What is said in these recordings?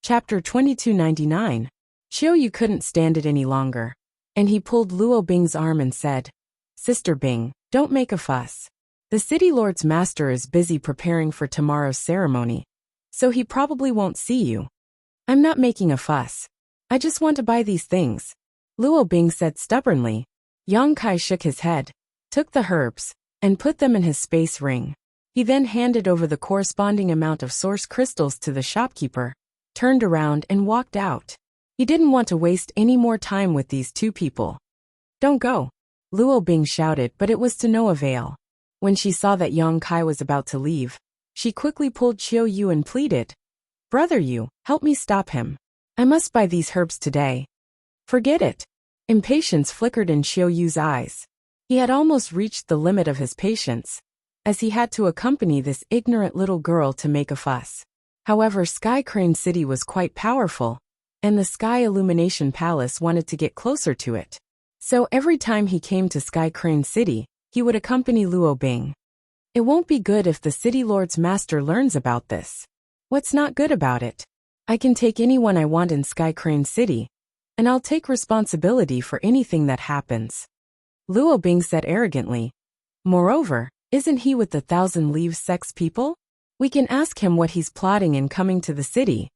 Chapter 2299. Xiaoyu couldn't stand it any longer, and he pulled Luo Bing's arm and said, "Sister Bing, don't make a fuss. The city lord's master is busy preparing for tomorrow's ceremony, so he probably won't see you." "I'm not making a fuss. I just want to buy these things," Luo Bing said stubbornly. Yang Kai shook his head, took the herbs, and put them in his space ring. He then handed over the corresponding amount of source crystals to the shopkeeper, turned around and walked out. He didn't want to waste any more time with these two people. "Don't go," Luo Bing shouted, but it was to no avail. When she saw that Yang Kai was about to leave, she quickly pulled Xiaoyu and pleaded, "Brother Yu, help me stop him. I must buy these herbs today." "Forget it." Impatience flickered in Xiaoyu's eyes. He had almost reached the limit of his patience, as he had to accompany this ignorant little girl to make a fuss. However, Sky Crane City was quite powerful, and the Sky Illumination Palace wanted to get closer to it. So every time he came to Sky Crane City, he would accompany Luo Bing. It won't be good if the City Lord's master learns about this. What's not good about it? I can take anyone I want in Sky Crane City, and I'll take responsibility for anything that happens, Luo Bing said arrogantly. Moreover, isn't he with the Thousand Leaves Sect's people? We can ask him what he's plotting in coming to the city.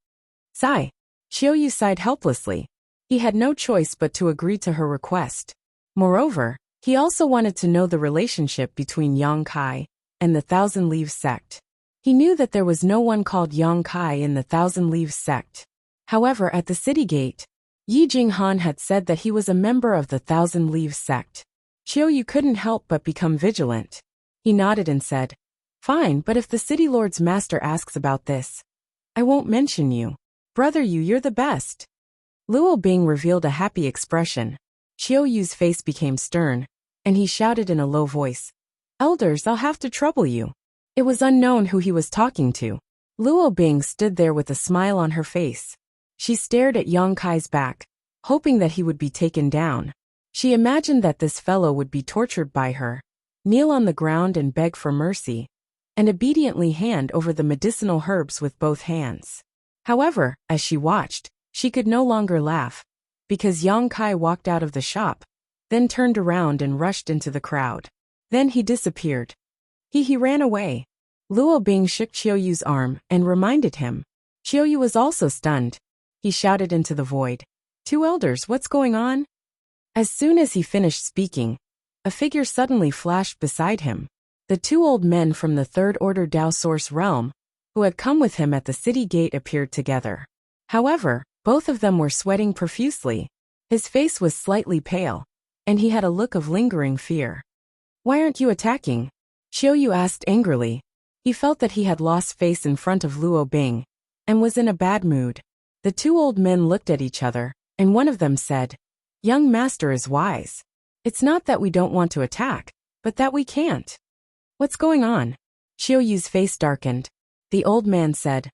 Sigh. Xiaoyu sighed helplessly. He had no choice but to agree to her request. Moreover, he also wanted to know the relationship between Yang Kai and the Thousand Leaves Sect. He knew that there was no one called Yang Kai in the Thousand Leaves Sect. However, at the city gate, Yi Jinghan had said that he was a member of the Thousand Leaves Sect. Xiaoyu couldn't help but become vigilant. He nodded and said, "Fine, but if the City Lord's master asks about this, I won't mention you. Brother Yu, you're the best." Luo Bing revealed a happy expression. Xiaoyu's face became stern, and he shouted in a low voice, "Elders, I'll have to trouble you." It was unknown who he was talking to. Luo Bing stood there with a smile on her face. She stared at Yang Kai's back, hoping that he would be taken down. She imagined that this fellow would be tortured by her, kneel on the ground and beg for mercy, and obediently hand over the medicinal herbs with both hands. However, as she watched, she could no longer laugh, because Yang Kai walked out of the shop, then turned around and rushed into the crowd. Then he disappeared. He ran away. Luo Bing shook Xiaoyu's arm and reminded him. Xiaoyu was also stunned. He shouted into the void, "Two elders, what's going on?" As soon as he finished speaking, a figure suddenly flashed beside him. The two old men from the Third Order Dao Source realm, who had come with him at the city gate, appeared together. However, both of them were sweating profusely. His face was slightly pale, and he had a look of lingering fear. "Why aren't you attacking?" Xiaoyu asked angrily. He felt that he had lost face in front of Luo Bing, and was in a bad mood. The two old men looked at each other, and one of them said, "Young master is wise. It's not that we don't want to attack, but that we can't." "What's going on?" Xiaoyu's face darkened. The old man said,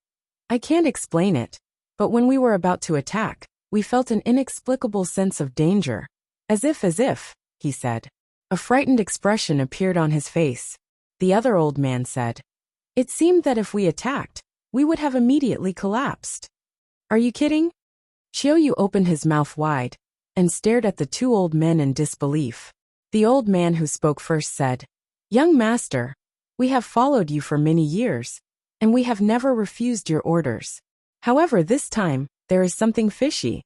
"I can't explain it, but when we were about to attack, we felt an inexplicable sense of danger. As if, he said. A frightened expression appeared on his face. The other old man said, "It seemed that if we attacked, we would have immediately collapsed." "Are you kidding?" Xiaoyu opened his mouth wide and stared at the two old men in disbelief. The old man who spoke first said, "Young master, we have followed you for many years, and we have never refused your orders. However, this time, there is something fishy."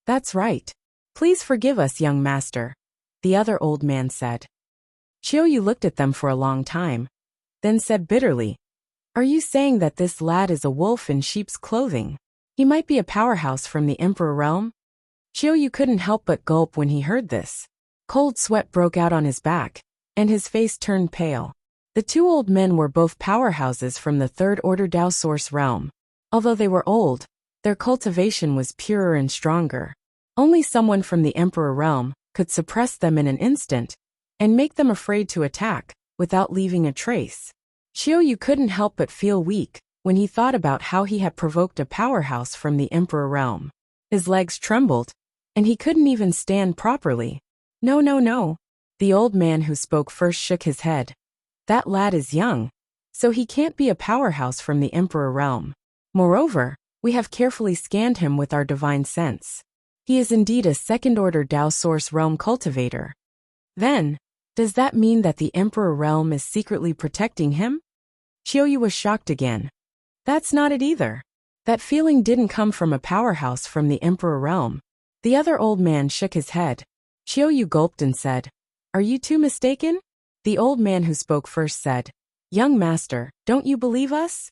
"That's right. Please forgive us, young master," the other old man said. Xiaoyu looked at them for a long time, then said bitterly, "Are you saying that this lad is a wolf in sheep's clothing? He might be a powerhouse from the Emperor realm?" Xiaoyu couldn't help but gulp when he heard this. Cold sweat broke out on his back, and his face turned pale. The two old men were both powerhouses from the Third Order Dao Source realm. Although they were old, their cultivation was purer and stronger. Only someone from the Emperor realm could suppress them in an instant, and make them afraid to attack, without leaving a trace. Xiaoyu couldn't help but feel weak when he thought about how he had provoked a powerhouse from the Emperor realm. His legs trembled, and he couldn't even stand properly. No. The old man who spoke first shook his head. "That lad is young, so he can't be a powerhouse from the Emperor realm. Moreover, We have carefully scanned him with our divine sense. He is indeed a second-order Dao Source Realm cultivator. Then, does that mean that the Emperor Realm is secretly protecting him? Qiuyu was shocked again. That's not it either. That feeling didn't come from a powerhouse from the Emperor Realm. The other old man shook his head. Qiuyu gulped and said, "Are you too mistaken?" The old man who spoke first said, "Young master, don't you believe us?"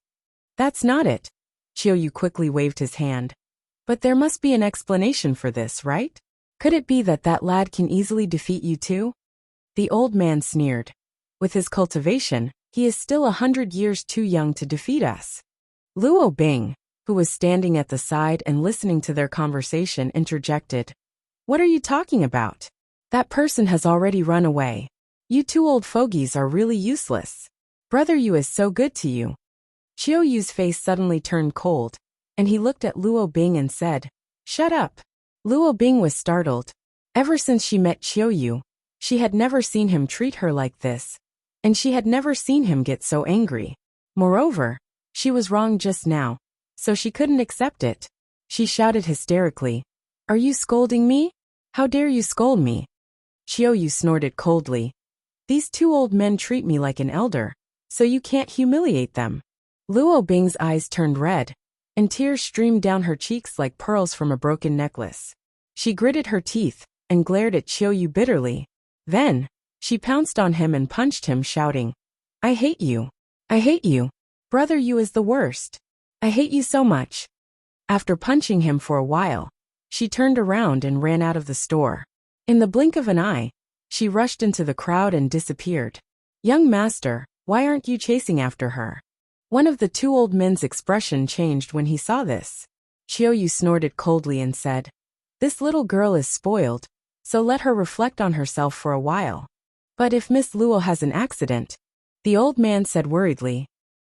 "That's not it." Qiuyu quickly waved his hand. "But there must be an explanation for this, right? Could it be that that lad can easily defeat you too?" The old man sneered. "With his cultivation, he is still 100 years too young to defeat us." Luo Bing, who was standing at the side and listening to their conversation, interjected. "What are you talking about? That person has already run away. You two old fogies are really useless. Brother Yu is so good to you." Qiuyu's face suddenly turned cold, and he looked at Luo Bing and said, "Shut up." Luo Bing was startled. Ever since she met Qiuyu, she had never seen him treat her like this, and she had never seen him get so angry. Moreover, she was wrong just now, so she couldn't accept it. She shouted hysterically, "Are you scolding me? How dare you scold me?" Qiuyu snorted coldly. "These two old men treat me like an elder, so you can't humiliate them." Luo Bing's eyes turned red, and tears streamed down her cheeks like pearls from a broken necklace. She gritted her teeth and glared at Qiuyu bitterly. Then, she pounced on him and punched him, shouting, "I hate you. I hate you. Brother Yu is the worst. I hate you so much." After punching him for a while, she turned around and ran out of the store. In the blink of an eye, she rushed into the crowd and disappeared. "Young master, why aren't you chasing after her?" One of the two old men's expression changed when he saw this. Qiuyu snorted coldly and said, "This little girl is spoiled, so let her reflect on herself for a while." "But if Miss Luo has an accident," the old man said worriedly.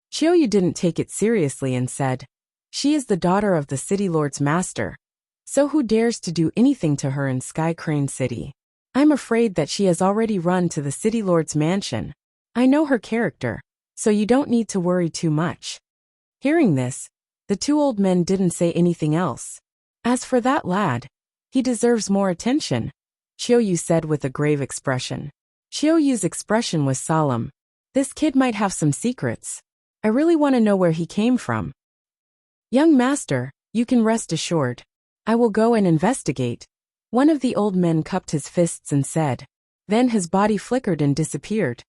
Qiuyu didn't take it seriously and said, "She is the daughter of the City Lord's master, so who dares to do anything to her in Sky Crane City? I'm afraid that she has already run to the City Lord's mansion. I know her character, so you don't need to worry too much." Hearing this, the two old men didn't say anything else. "As for that lad, he deserves more attention," Qiuyu said with a grave expression. Qiuyu's expression was solemn. "This kid might have some secrets. I really want to know where he came from." "Young master, you can rest assured. I will go and investigate." One of the old men cupped his fists and said. Then his body flickered and disappeared.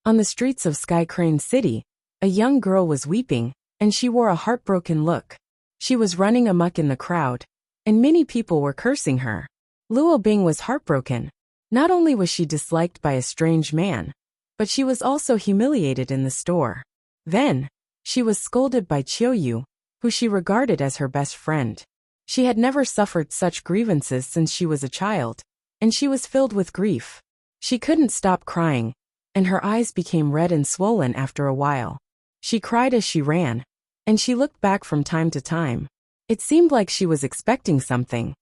On the streets of Sky Crane City, a young girl was weeping, and she wore a heartbroken look. She was running amok in the crowd, and many people were cursing her. Luo Bing was heartbroken. Not only was she disliked by a strange man, but she was also humiliated in the store. Then, she was scolded by Qiuyu, who she regarded as her best friend. She had never suffered such grievances since she was a child, and she was filled with grief. She couldn't stop crying, and her eyes became red and swollen after a while. She cried as she ran, and she looked back from time to time. It seemed like she was expecting something,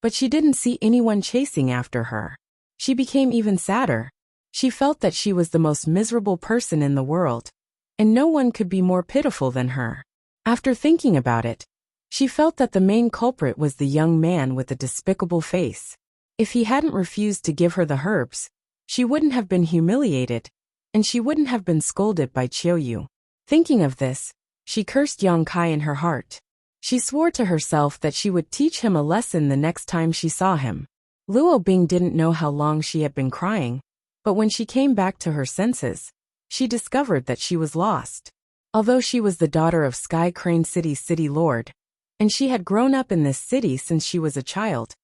but she didn't see anyone chasing after her. She became even sadder. She felt that she was the most miserable person in the world, and no one could be more pitiful than her. After thinking about it, she felt that the main culprit was the young man with the despicable face. If he hadn't refused to give her the herbs, she wouldn't have been humiliated, and she wouldn't have been scolded by Qiuyu. Thinking of this, she cursed Yang Kai in her heart. She swore to herself that she would teach him a lesson the next time she saw him. Luo Bing didn't know how long she had been crying, but when she came back to her senses, she discovered that she was lost. Although she was the daughter of Sky Crane City's city lord, and she had grown up in this city since she was a child,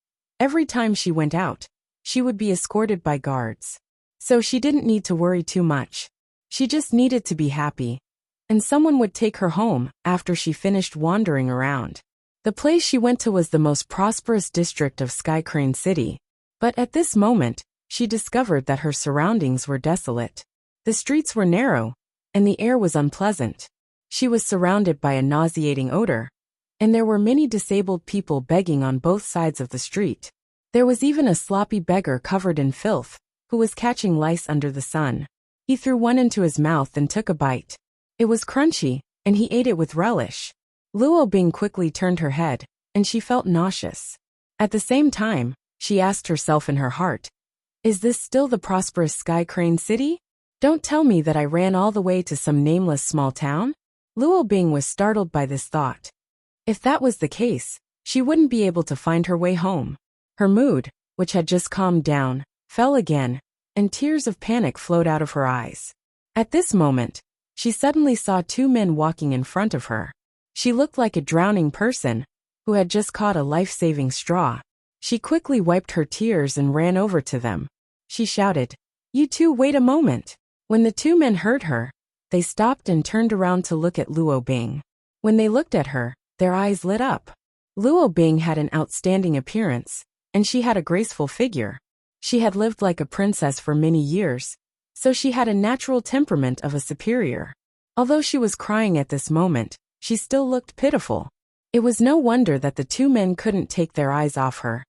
every time she went out, she would be escorted by guards. So she didn't need to worry too much. She just needed to be happy, and someone would take her home after she finished wandering around. The place she went to was the most prosperous district of Sky Crane City, but at this moment, she discovered that her surroundings were desolate. The streets were narrow, and the air was unpleasant. She was surrounded by a nauseating odor, and there were many disabled people begging on both sides of the street. There was even a sloppy beggar covered in filth, who was catching lice under the sun. He threw one into his mouth and took a bite. It was crunchy, and he ate it with relish. Luo Bing quickly turned her head, and she felt nauseous. At the same time, she asked herself in her heart, is this still the prosperous Sky Crane City? Don't tell me that I ran all the way to some nameless small town? Luo Bing was startled by this thought. If that was the case, she wouldn't be able to find her way home. Her mood, which had just calmed down, fell again, and tears of panic flowed out of her eyes. At this moment, she suddenly saw two men walking in front of her. She looked like a drowning person who had just caught a life-saving straw. She quickly wiped her tears and ran over to them. She shouted, "You two, wait a moment." When the two men heard her, they stopped and turned around to look at Luo Bing. When they looked at her, their eyes lit up. Luo Bing had an outstanding appearance, and she had a graceful figure. She had lived like a princess for many years, so she had a natural temperament of a superior. Although she was crying at this moment, she still looked pitiful. It was no wonder that the two men couldn't take their eyes off her,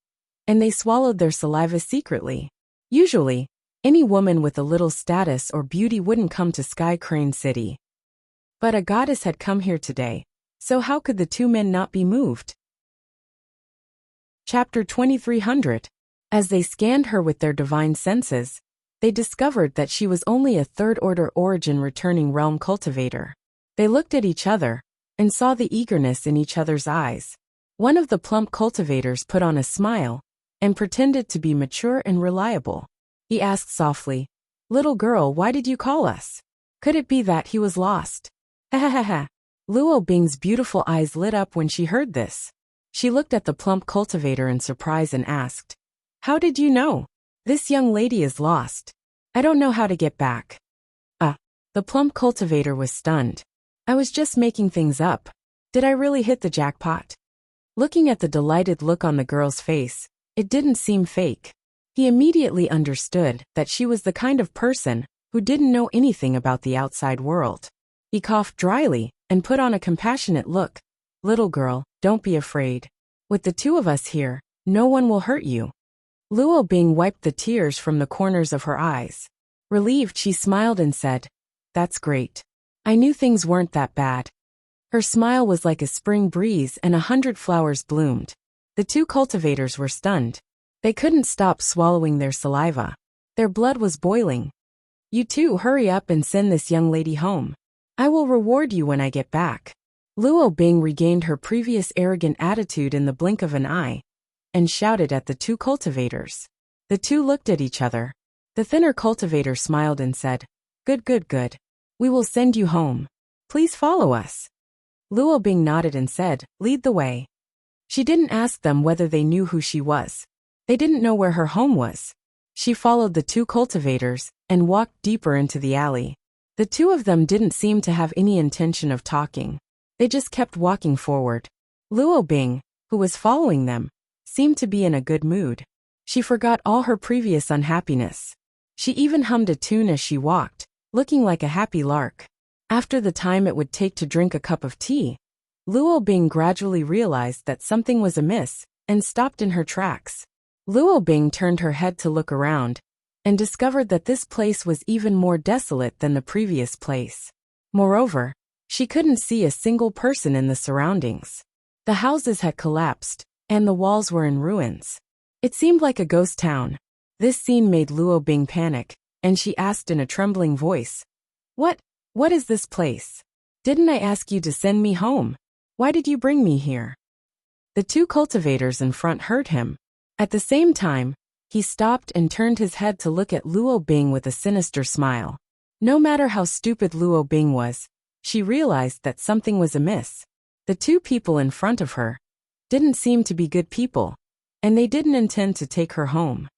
and they swallowed their saliva secretly. Usually, any woman with a little status or beauty wouldn't come to Sky Crane City. But a goddess had come here today, so how could the two men not be moved? Chapter 2300. As they scanned her with their divine senses, they discovered that she was only a third-order origin returning realm cultivator. They looked at each other and saw the eagerness in each other's eyes. One of the plump cultivators put on a smile and pretended to be mature and reliable. He asked softly, "Little girl, why did you call us?" Could it be that he was lost? Ha ha ha ha. Luo Bing's beautiful eyes lit up when she heard this. She looked at the plump cultivator in surprise and asked, "How did you know? This young lady is lost. I don't know how to get back." The plump cultivator was stunned. "I was just making things up. Did I really hit the jackpot?" Looking at the delighted look on the girl's face, it didn't seem fake. He immediately understood that she was the kind of person who didn't know anything about the outside world. He coughed dryly and put on a compassionate look. "Little girl, don't be afraid. With the two of us here, no one will hurt you." Luo Bing wiped the tears from the corners of her eyes. Relieved, she smiled and said, "That's great. I knew things weren't that bad." Her smile was like a spring breeze and 100 flowers bloomed. The two cultivators were stunned. They couldn't stop swallowing their saliva. Their blood was boiling. "You two, hurry up and send this young lady home. I will reward you when I get back." Luo Bing regained her previous arrogant attitude in the blink of an eye and shouted at the two cultivators. The two looked at each other. The thinner cultivator smiled and said, "Good, good, good. We will send you home. Please follow us." Luo Bing nodded and said, "Lead the way." She didn't ask them whether they knew who she was. They didn't know where her home was. She followed the two cultivators and walked deeper into the alley. The two of them didn't seem to have any intention of talking. They just kept walking forward. Luo Bing, who was following them, seemed to be in a good mood. She forgot all her previous unhappiness. She even hummed a tune as she walked, looking like a happy lark. After the time it would take to drink a cup of tea, Luo Bing gradually realized that something was amiss and stopped in her tracks. Luo Bing turned her head to look around and discovered that this place was even more desolate than the previous place. Moreover, she couldn't see a single person in the surroundings. The houses had collapsed, and the walls were in ruins. It seemed like a ghost town. This scene made Luo Bing panic, and she asked in a trembling voice, What is this place? Didn't I ask you to send me home? Why did you bring me here?" The two cultivators in front heard him. At the same time, he stopped and turned his head to look at Luo Bing with a sinister smile. No matter how stupid Luo Bing was, she realized that something was amiss. The two people in front of her didn't seem to be good people, and they didn't intend to take her home.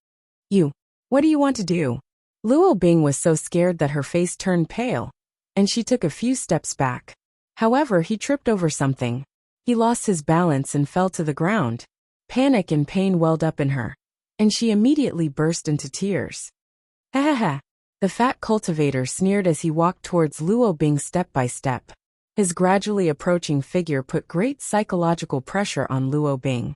What do you want to do?" Luo Bing was so scared that her face turned pale, and she took a few steps back. However, he tripped over something. He lost his balance and fell to the ground. Panic and pain welled up in her, and she immediately burst into tears. "Ha ha ha." The fat cultivator sneered as he walked towards Luo Bing step by step. His gradually approaching figure put great psychological pressure on Luo Bing,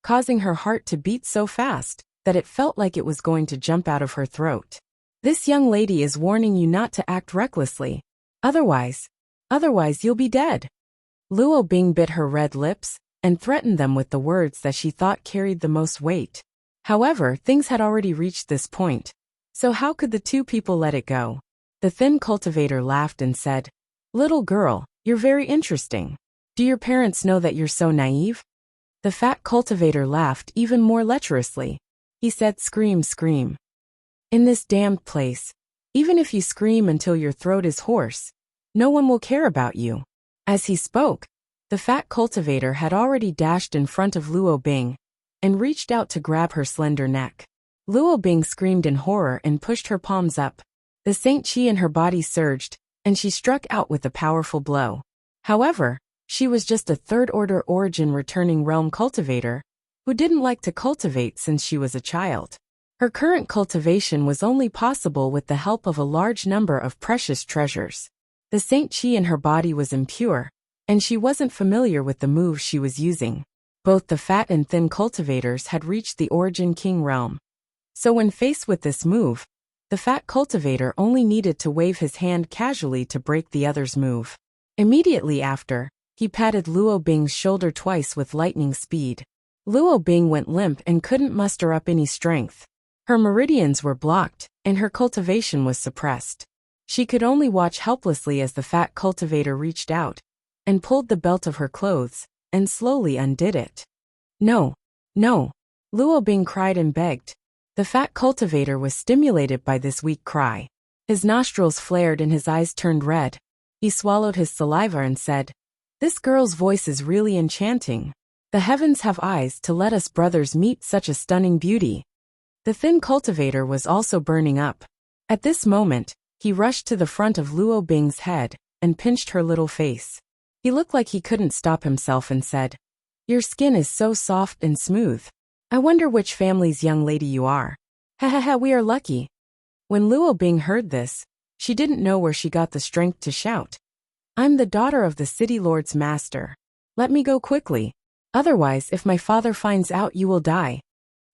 causing her heart to beat so fast that it felt like it was going to jump out of her throat. "This young lady is warning you not to act recklessly. Otherwise you'll be dead." Luo Bing bit her red lips and threatened them with the words that she thought carried the most weight. However, things had already reached this point, so how could the two people let it go? The thin cultivator laughed and said, "Little girl, you're very interesting. Do your parents know that you're so naive?" The fat cultivator laughed even more lecherously. He said, "Scream, scream. In this damned place, even if you scream until your throat is hoarse, no one will care about you." As he spoke, the fat cultivator had already dashed in front of Luo Bing and reached out to grab her slender neck. Luo Bing screamed in horror and pushed her palms up. The Saint Chi in her body surged, and she struck out with a powerful blow. However, she was just a third-order origin returning realm cultivator who didn't like to cultivate since she was a child. Her current cultivation was only possible with the help of a large number of precious treasures. The Saint Chi in her body was impure, and she wasn't familiar with the moves she was using. Both the fat and thin cultivators had reached the Origin King realm. So when faced with this move, the fat cultivator only needed to wave his hand casually to break the other's move. Immediately after, he patted Luo Bing's shoulder twice with lightning speed. Luo Bing went limp and couldn't muster up any strength. Her meridians were blocked, and her cultivation was suppressed. She could only watch helplessly as the fat cultivator reached out and pulled the belt of her clothes and slowly undid it. "No, no," Luo Bing cried and begged. The fat cultivator was stimulated by this weak cry. His nostrils flared and his eyes turned red. He swallowed his saliva and said, "This girl's voice is really enchanting. The heavens have eyes to let us brothers meet such a stunning beauty." The thin cultivator was also burning up. At this moment, he rushed to the front of Luo Bing's head and pinched her little face. He looked like he couldn't stop himself and said, "Your skin is so soft and smooth. I wonder which family's young lady you are. Ha ha ha, we are lucky." When Luo Bing heard this, she didn't know where she got the strength to shout, "I'm the daughter of the city lord's master. Let me go quickly. Otherwise, if my father finds out, you will die."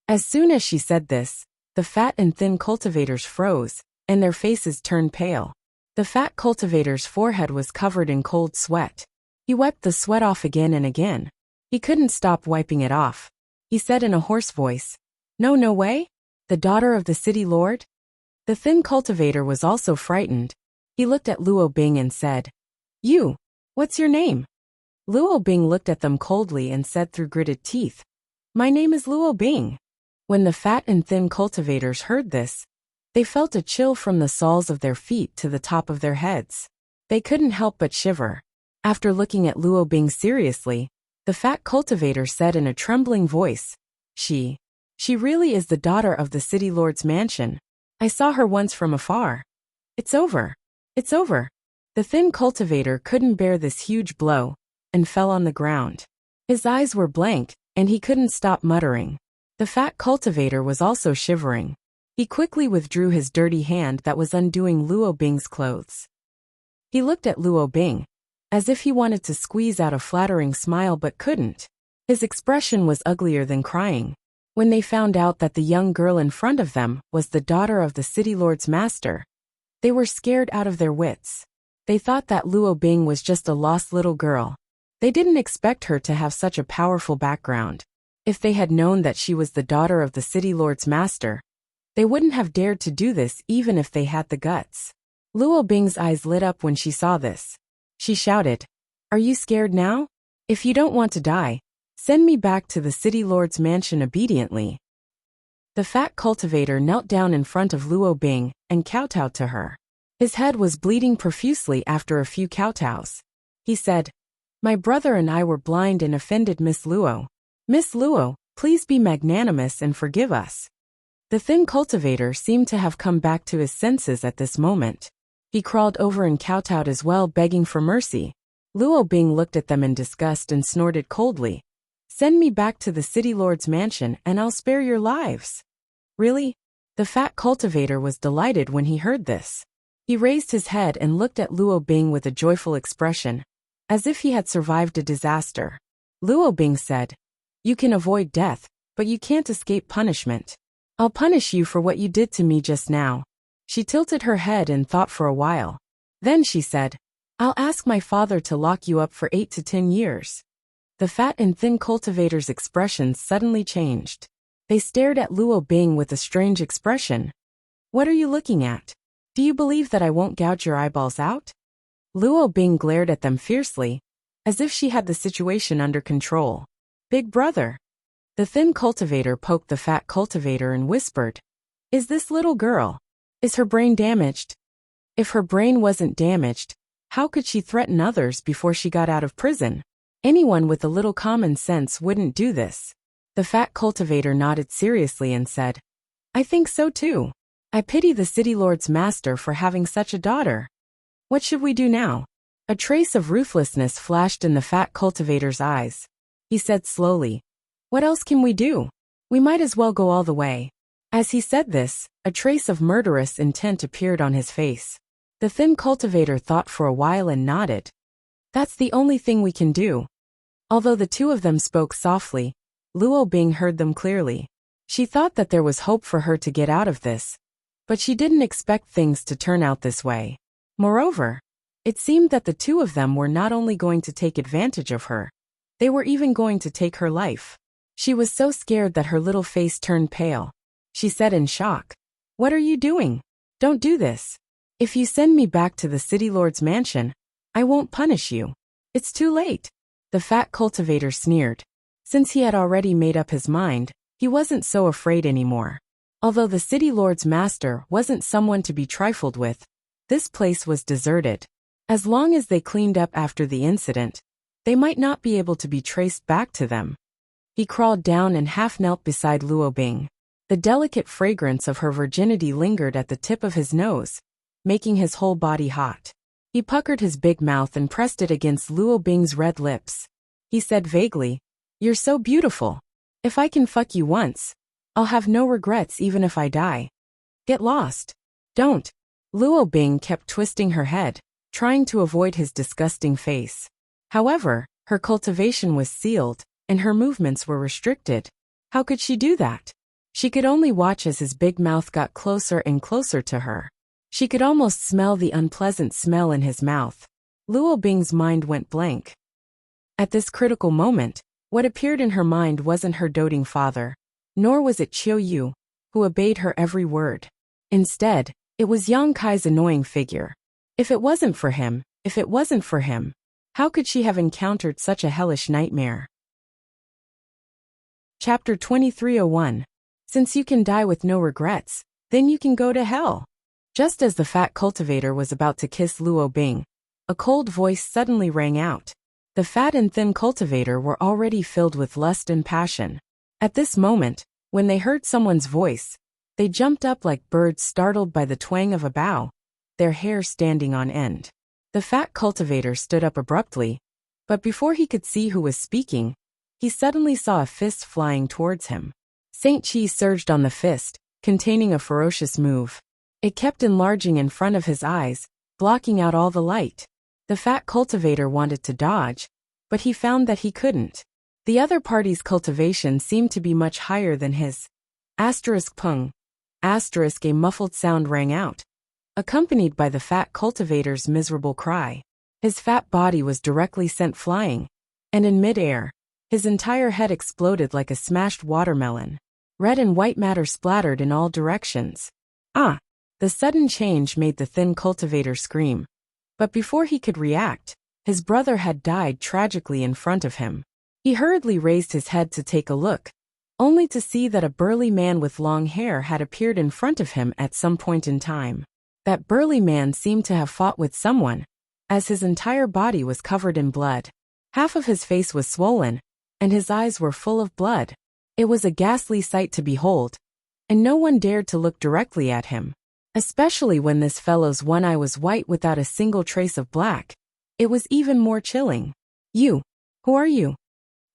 As soon as she said this, the fat and thin cultivators froze, and their faces turned pale. The fat cultivator's forehead was covered in cold sweat. He wiped the sweat off again and again. He couldn't stop wiping it off. He said in a hoarse voice, "No, no way? The daughter of the city lord?" The thin cultivator was also frightened. He looked at Luo Bing and said, "You, what's your name?" Luo Bing looked at them coldly and said through gritted teeth, "My name is Luo Bing." When the fat and thin cultivators heard this, they felt a chill from the soles of their feet to the top of their heads. They couldn't help but shiver. After looking at Luo Bing seriously, the fat cultivator said in a trembling voice, She really is the daughter of the city lord's mansion. I saw her once from afar. It's over. It's over." The thin cultivator couldn't bear this huge blow and fell on the ground. His eyes were blank, and he couldn't stop muttering. The fat cultivator was also shivering. He quickly withdrew his dirty hand that was undoing Luo Bing's clothes. He looked at Luo Bing, as if he wanted to squeeze out a flattering smile but couldn't. His expression was uglier than crying. When they found out that the young girl in front of them was the daughter of the city lord's master, they were scared out of their wits. They thought that Luo Bing was just a lost little girl. They didn't expect her to have such a powerful background. If they had known that she was the daughter of the city lord's master, they wouldn't have dared to do this even if they had the guts. Luo Bing's eyes lit up when she saw this. She shouted, "Are you scared now? If you don't want to die, send me back to the city lord's mansion obediently." The fat cultivator knelt down in front of Luo Bing and kowtowed to her. His head was bleeding profusely after a few kowtows. He said, "My brother and I were blind and offended Miss Luo. Miss Luo, please be magnanimous and forgive us." The thin cultivator seemed to have come back to his senses at this moment. He crawled over and kowtowed as well, begging for mercy. Luo Bing looked at them in disgust and snorted coldly, "Send me back to the city lord's mansion and I'll spare your lives." Really? The fat cultivator was delighted when he heard this. He raised his head and looked at Luo Bing with a joyful expression, as if he had survived a disaster. Luo Bing said, "You can avoid death, but you can't escape punishment. I'll punish you for what you did to me just now." She tilted her head and thought for a while. Then she said, I'll ask my father to lock you up for 8 to 10 years. The fat and thin cultivator's expressions suddenly changed. They stared at Luo Bing with a strange expression. What are you looking at? Do you believe that I won't gouge your eyeballs out? Luo Bing glared at them fiercely, as if she had the situation under control. Big brother. The thin cultivator poked the fat cultivator and whispered, Is this little girl? Is her brain damaged? If her brain wasn't damaged, how could she threaten others before she got out of prison? Anyone with a little common sense wouldn't do this. The fat cultivator nodded seriously and said, I think so too. I pity the city lord's master for having such a daughter. What should we do now? A trace of ruthlessness flashed in the fat cultivator's eyes. He said slowly, What else can we do? We might as well go all the way. As he said this, a trace of murderous intent appeared on his face. The thin cultivator thought for a while and nodded. That's the only thing we can do. Although the two of them spoke softly, Luo Bing heard them clearly. She thought that there was hope for her to get out of this, but she didn't expect things to turn out this way. Moreover, it seemed that the two of them were not only going to take advantage of her, they were even going to take her life. She was so scared that her little face turned pale. She said in shock, What are you doing? Don't do this. If you send me back to the city lord's mansion, I won't punish you. It's too late. The fat cultivator sneered. Since he had already made up his mind, he wasn't so afraid anymore. Although the city lord's master wasn't someone to be trifled with, this place was deserted. As long as they cleaned up after the incident, they might not be able to be traced back to them. He crawled down and half knelt beside Luo Bing. The delicate fragrance of her virginity lingered at the tip of his nose, making his whole body hot. He puckered his big mouth and pressed it against Luo Bing's red lips. He said vaguely, You're so beautiful. If I can fuck you once, I'll have no regrets even if I die. Get lost. Don't. Luo Bing kept twisting her head, trying to avoid his disgusting face. However, her cultivation was sealed, and her movements were restricted. How could she do that? She could only watch as his big mouth got closer and closer to her. She could almost smell the unpleasant smell in his mouth. Luo Bing's mind went blank. At this critical moment, what appeared in her mind wasn't her doting father, nor was it Chiu Yu, who obeyed her every word. Instead, it was Yang Kai's annoying figure. If it wasn't for him, how could she have encountered such a hellish nightmare? Chapter 2301. Since you can die with no regrets, then you can go to hell. Just as the fat cultivator was about to kiss Luo Bing, a cold voice suddenly rang out. The fat and thin cultivator were already filled with lust and passion. At this moment, when they heard someone's voice, they jumped up like birds startled by the twang of a bow, their hair standing on end. The fat cultivator stood up abruptly, but before he could see who was speaking, he suddenly saw a fist flying towards him. Saint Chi surged on the fist, containing a ferocious move. It kept enlarging in front of his eyes, blocking out all the light. The fat cultivator wanted to dodge, but he found that he couldn't. The other party's cultivation seemed to be much higher than his. Pung. A muffled sound rang out, accompanied by the fat cultivator's miserable cry. His fat body was directly sent flying, and in mid-air, his entire head exploded like a smashed watermelon. Red and white matter splattered in all directions. Ah! The sudden change made the thin cultivator scream. But before he could react, his brother had died tragically in front of him. He hurriedly raised his head to take a look, only to see that a burly man with long hair had appeared in front of him at some point in time. That burly man seemed to have fought with someone, as his entire body was covered in blood. Half of his face was swollen, and his eyes were full of blood. It was a ghastly sight to behold, and no one dared to look directly at him. Especially when this fellow's one eye was white without a single trace of black. It was even more chilling. You. Who are you?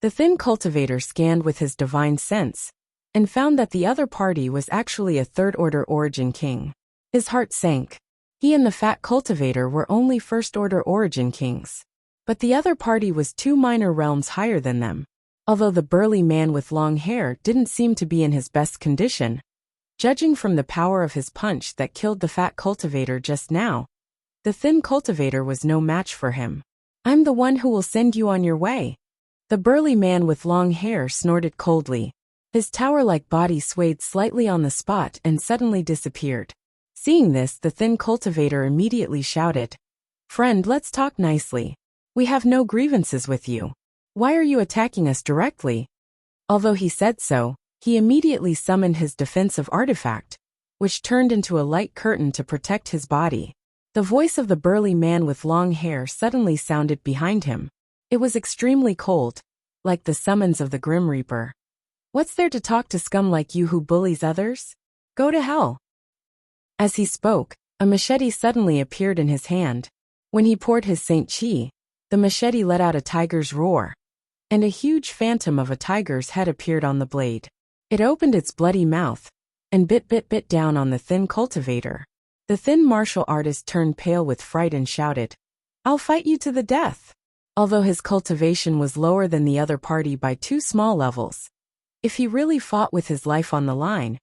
The thin cultivator scanned with his divine sense, and found that the other party was actually a third-order origin king. His heart sank. He and the fat cultivator were only first-order origin kings. But the other party was 2 minor realms higher than them. Although the burly man with long hair didn't seem to be in his best condition, judging from the power of his punch that killed the fat cultivator just now, The thin cultivator was no match for him. "I'm the one who will send you on your way." The burly man with long hair snorted coldly. His tower-like body swayed slightly on the spot and suddenly disappeared. Seeing this, the thin cultivator immediately shouted, "Friend, let's talk nicely. We have no grievances with you. Why are you attacking us directly?" Although he said so, he immediately summoned his defensive artifact, which turned into a light curtain to protect his body. The voice of the burly man with long hair suddenly sounded behind him. It was extremely cold, like the summons of the Grim Reaper. "What's there to talk to scum like you who bullies others? Go to hell." As he spoke, a machete suddenly appeared in his hand. When he poured his Saint Chi, the machete let out a tiger's roar, and a huge phantom of a tiger's head appeared on the blade. It opened its bloody mouth and bit down on the thin cultivator. The thin martial artist turned pale with fright and shouted, "I'll fight you to the death." Although his cultivation was lower than the other party by 2 small levels, if he really fought with his life on the line,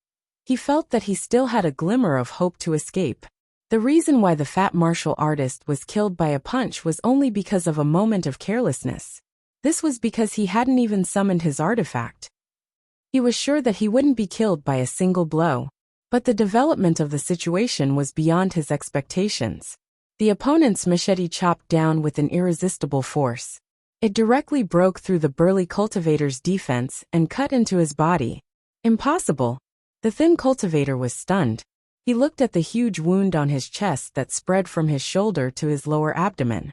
he felt that he still had a glimmer of hope to escape. The reason why the fat martial artist was killed by a punch was only because of a moment of carelessness. This was because he hadn't even summoned his artifact. He was sure that he wouldn't be killed by a single blow. But the development of the situation was beyond his expectations. The opponent's machete chopped down with an irresistible force. It directly broke through the burly cultivator's defense and cut into his body. Impossible. The thin cultivator was stunned. He looked at the huge wound on his chest that spread from his shoulder to his lower abdomen.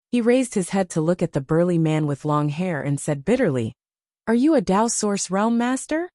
He raised his head to look at the burly man with long hair and said bitterly, "Are you a Dao Source Realm Master?"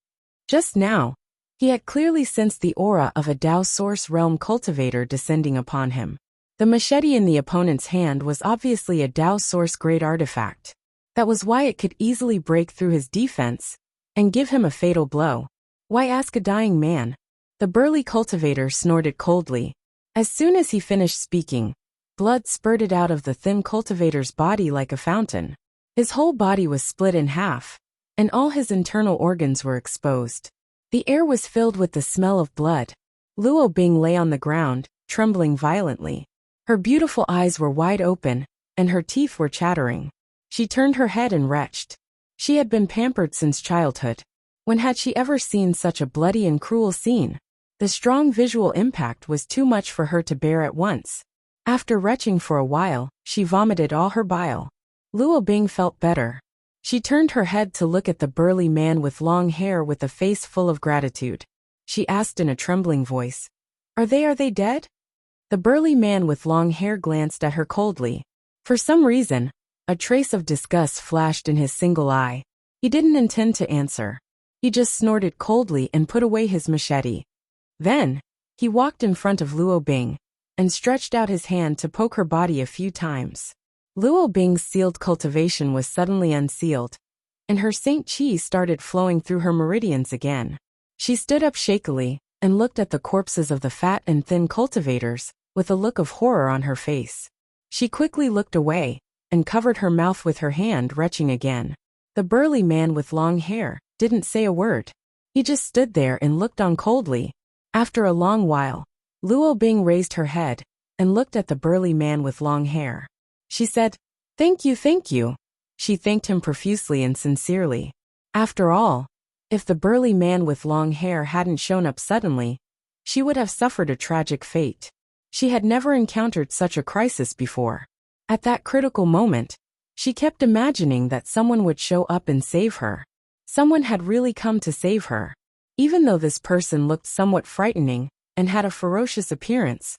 Just now, he had clearly sensed the aura of a Dao Source Realm cultivator descending upon him. The machete in the opponent's hand was obviously a Dao Source grade artifact. That was why it could easily break through his defense and give him a fatal blow. Why ask a dying man? The burly cultivator snorted coldly. As soon as he finished speaking, blood spurted out of the thin cultivator's body like a fountain. His whole body was split in half, and all his internal organs were exposed. The air was filled with the smell of blood. Luo Bing lay on the ground, trembling violently. Her beautiful eyes were wide open, and her teeth were chattering. She turned her head and retched. She had been pampered since childhood. When had she ever seen such a bloody and cruel scene? The strong visual impact was too much for her to bear at once. After retching for a while, she vomited all her bile. Luo Bing felt better. She turned her head to look at the burly man with long hair with a face full of gratitude. She asked in a trembling voice, Are they dead?" The burly man with long hair glanced at her coldly. For some reason, a trace of disgust flashed in his single eye. He didn't intend to answer. He just snorted coldly and put away his machete. Then, he walked in front of Luo Bing and stretched out his hand to poke her body a few times. Luo Bing's sealed cultivation was suddenly unsealed, and her Saint Chi started flowing through her meridians again. She stood up shakily and looked at the corpses of the fat and thin cultivators with a look of horror on her face. She quickly looked away and covered her mouth with her hand, retching again. The burly man with long hair didn't say a word. He just stood there and looked on coldly. After a long while, Luo Bing raised her head and looked at the burly man with long hair. She said, Thank you. She thanked him profusely and sincerely. After all, if the burly man with long hair hadn't shown up suddenly, she would have suffered a tragic fate. She had never encountered such a crisis before. At that critical moment, she kept imagining that someone would show up and save her. Someone had really come to save her. Even though this person looked somewhat frightening and had a ferocious appearance,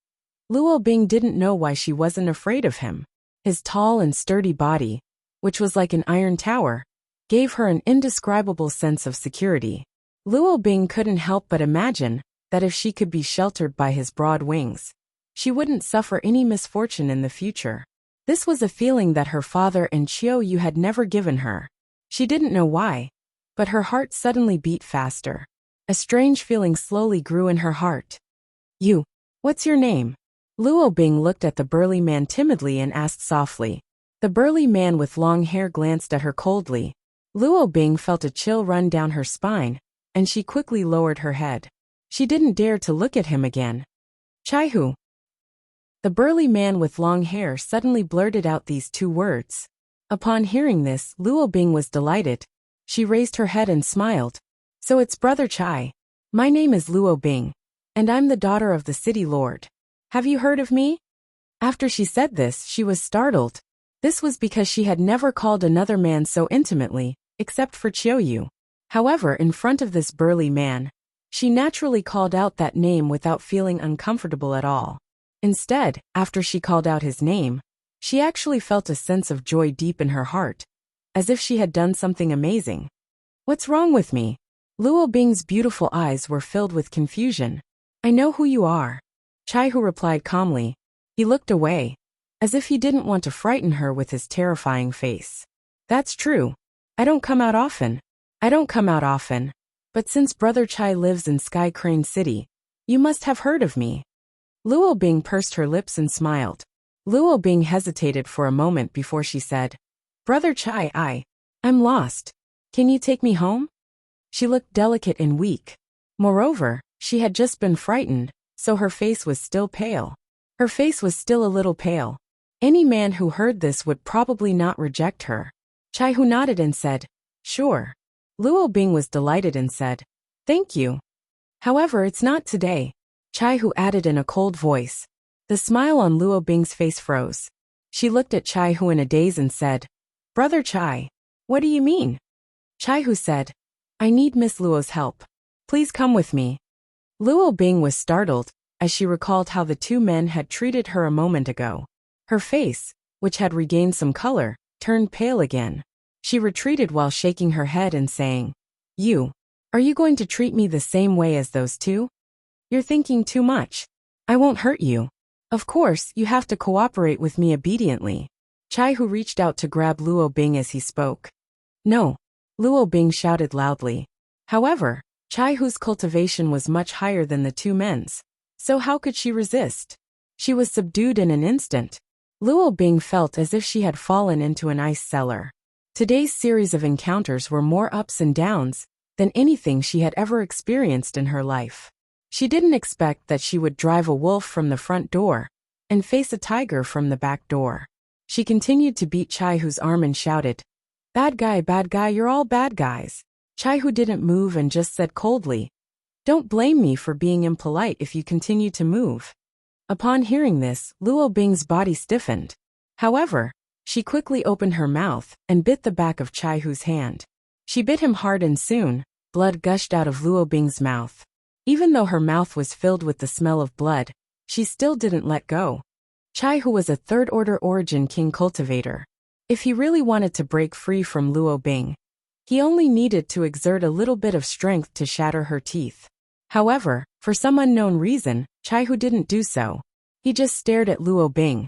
Luo Bing didn't know why she wasn't afraid of him. His tall and sturdy body, which was like an iron tower, gave her an indescribable sense of security. Luo Bing couldn't help but imagine that if she could be sheltered by his broad wings, she wouldn't suffer any misfortune in the future. This was a feeling that her father and Chiao Yu had never given her. She didn't know why, but her heart suddenly beat faster. A strange feeling slowly grew in her heart. You, what's your name? Luo Bing looked at the burly man timidly and asked softly. The burly man with long hair glanced at her coldly. Luo Bing felt a chill run down her spine, and she quickly lowered her head. She didn't dare to look at him again. Chaihu. The burly man with long hair suddenly blurted out these two words. Upon hearing this, Luo Bing was delighted. She raised her head and smiled. So it's Brother Chai. My name is Luo Bing, and I'm the daughter of the city lord. Have you heard of me? After she said this, she was startled. This was because she had never called another man so intimately, except for Qiuyu. However, in front of this burly man, she naturally called out that name without feeling uncomfortable at all. Instead, after she called out his name, she actually felt a sense of joy deep in her heart, as if she had done something amazing. What's wrong with me? Luo Bing's beautiful eyes were filled with confusion. I know who you are. Chaihu replied calmly. He looked away, as if he didn't want to frighten her with his terrifying face. That's true. I don't come out often. But since Brother Chai lives in Sky Crane City, you must have heard of me. Luo Bing pursed her lips and smiled. Luo Bing hesitated for a moment before she said, Brother Chai, I'm lost. Can you take me home? She looked delicate and weak. Moreover, she had just been frightened, so her face was still pale. Her face was still a little pale. Any man who heard this would probably not reject her. Chaihu nodded and said, Sure. Luo Bing was delighted and said, Thank you. However, it's not today. Chaihu added in a cold voice. The smile on Luo Bing's face froze. She looked at Chaihu in a daze and said, Brother Chai, what do you mean? Chaihu said, I need Miss Luo's help. Please come with me. Luo Bing was startled, as she recalled how the two men had treated her a moment ago. Her face, which had regained some color, turned pale again. She retreated while shaking her head and saying, Are you going to treat me the same way as those two? You're thinking too much. I won't hurt you. Of course, you have to cooperate with me obediently. Chaihu reached out to grab Luo Bing as he spoke. No. Luo Bing shouted loudly. However, Chaihu's cultivation was much higher than the two men's, so how could she resist? She was subdued in an instant. Luo Bing felt as if she had fallen into an ice cellar. Today's series of encounters were more ups and downs than anything she had ever experienced in her life. She didn't expect that she would drive a wolf from the front door and face a tiger from the back door. She continued to beat Chaihu's arm and shouted, Bad guy, you're all bad guys. Chaihu didn't move and just said coldly, Don't blame me for being impolite if you continue to move. Upon hearing this, Luo Bing's body stiffened. However, she quickly opened her mouth and bit the back of Chaihu's hand. She bit him hard and soon, blood gushed out of Luo Bing's mouth. Even though her mouth was filled with the smell of blood, she still didn't let go. Chaihu was a third-order origin king cultivator. If he really wanted to break free from Luo Bing, he only needed to exert a little bit of strength to shatter her teeth. However, for some unknown reason, Chaihu didn't do so. He just stared at Luo Bing,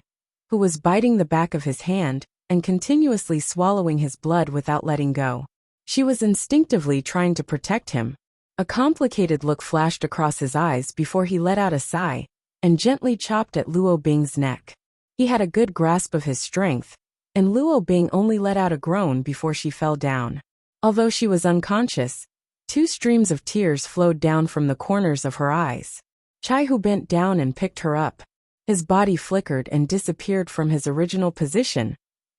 who was biting the back of his hand and continuously swallowing his blood without letting go. She was instinctively trying to protect him. A complicated look flashed across his eyes before he let out a sigh and gently chopped at Luo Bing's neck. He had a good grasp of his strength, and Luo Bing only let out a groan before she fell down. Although she was unconscious, 2 streams of tears flowed down from the corners of her eyes. Chaihu bent down and picked her up. His body flickered and disappeared from his original position,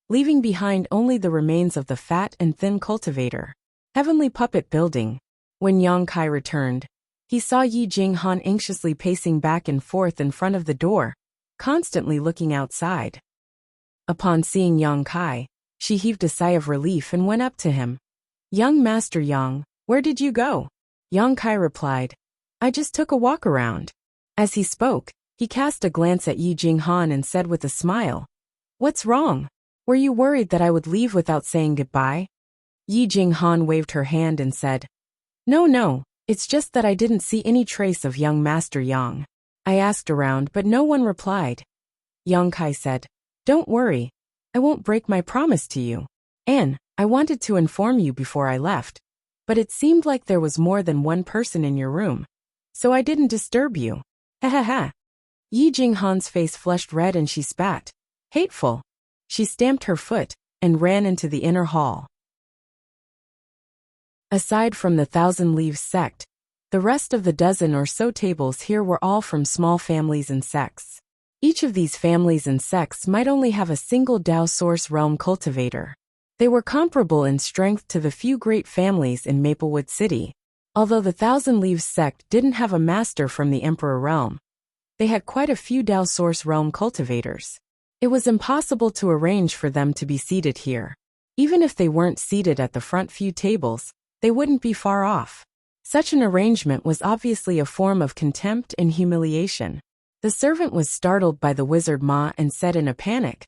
leaving behind only the remains of the fat and thin cultivator. Heavenly Puppet Building. When Yang Kai returned, he saw Yi Jinghan anxiously pacing back and forth in front of the door, constantly looking outside. Upon seeing Yang Kai, she heaved a sigh of relief and went up to him. Young Master Yang, where did you go? Yang Kai replied, I just took a walk around. As he spoke, he cast a glance at Yi Jinghan and said with a smile, What's wrong? Were you worried that I would leave without saying goodbye? Yi Jinghan waved her hand and said, No, it's just that I didn't see any trace of young Master Yang. I asked around but no one replied. Yang Kai said, Don't worry, I won't break my promise to you. And I wanted to inform you before I left, but it seemed like there was more than one person in your room, so I didn't disturb you. Ha ha ha. Yi Jinghan's face flushed red and she spat. Hateful. She stamped her foot and ran into the inner hall. Aside from the Thousand Leaves sect, the rest of the dozen or so tables here were all from small families and sects. Each of these families and sects might only have a single Dao Source Realm cultivator. They were comparable in strength to the few great families in Maplewood City. Although the Thousand Leaves sect didn't have a master from the Emperor Realm, they had quite a few Dao Source Realm cultivators. It was impossible to arrange for them to be seated here. Even if they weren't seated at the front few tables, they wouldn't be far off. Such an arrangement was obviously a form of contempt and humiliation. The servant was startled by the wizard Ma and said in a panic,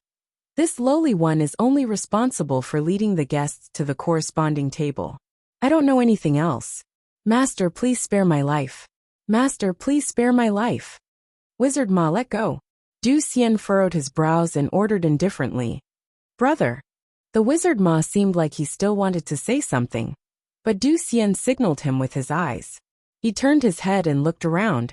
"This lowly one is only responsible for leading the guests to the corresponding table. I don't know anything else. Master, please spare my life. Master, please spare my life." Wizard Ma, let go. Du Xian furrowed his brows and ordered indifferently, "Brother." The wizard Ma seemed like he still wanted to say something, but Du Xian signaled him with his eyes. He turned his head and looked around,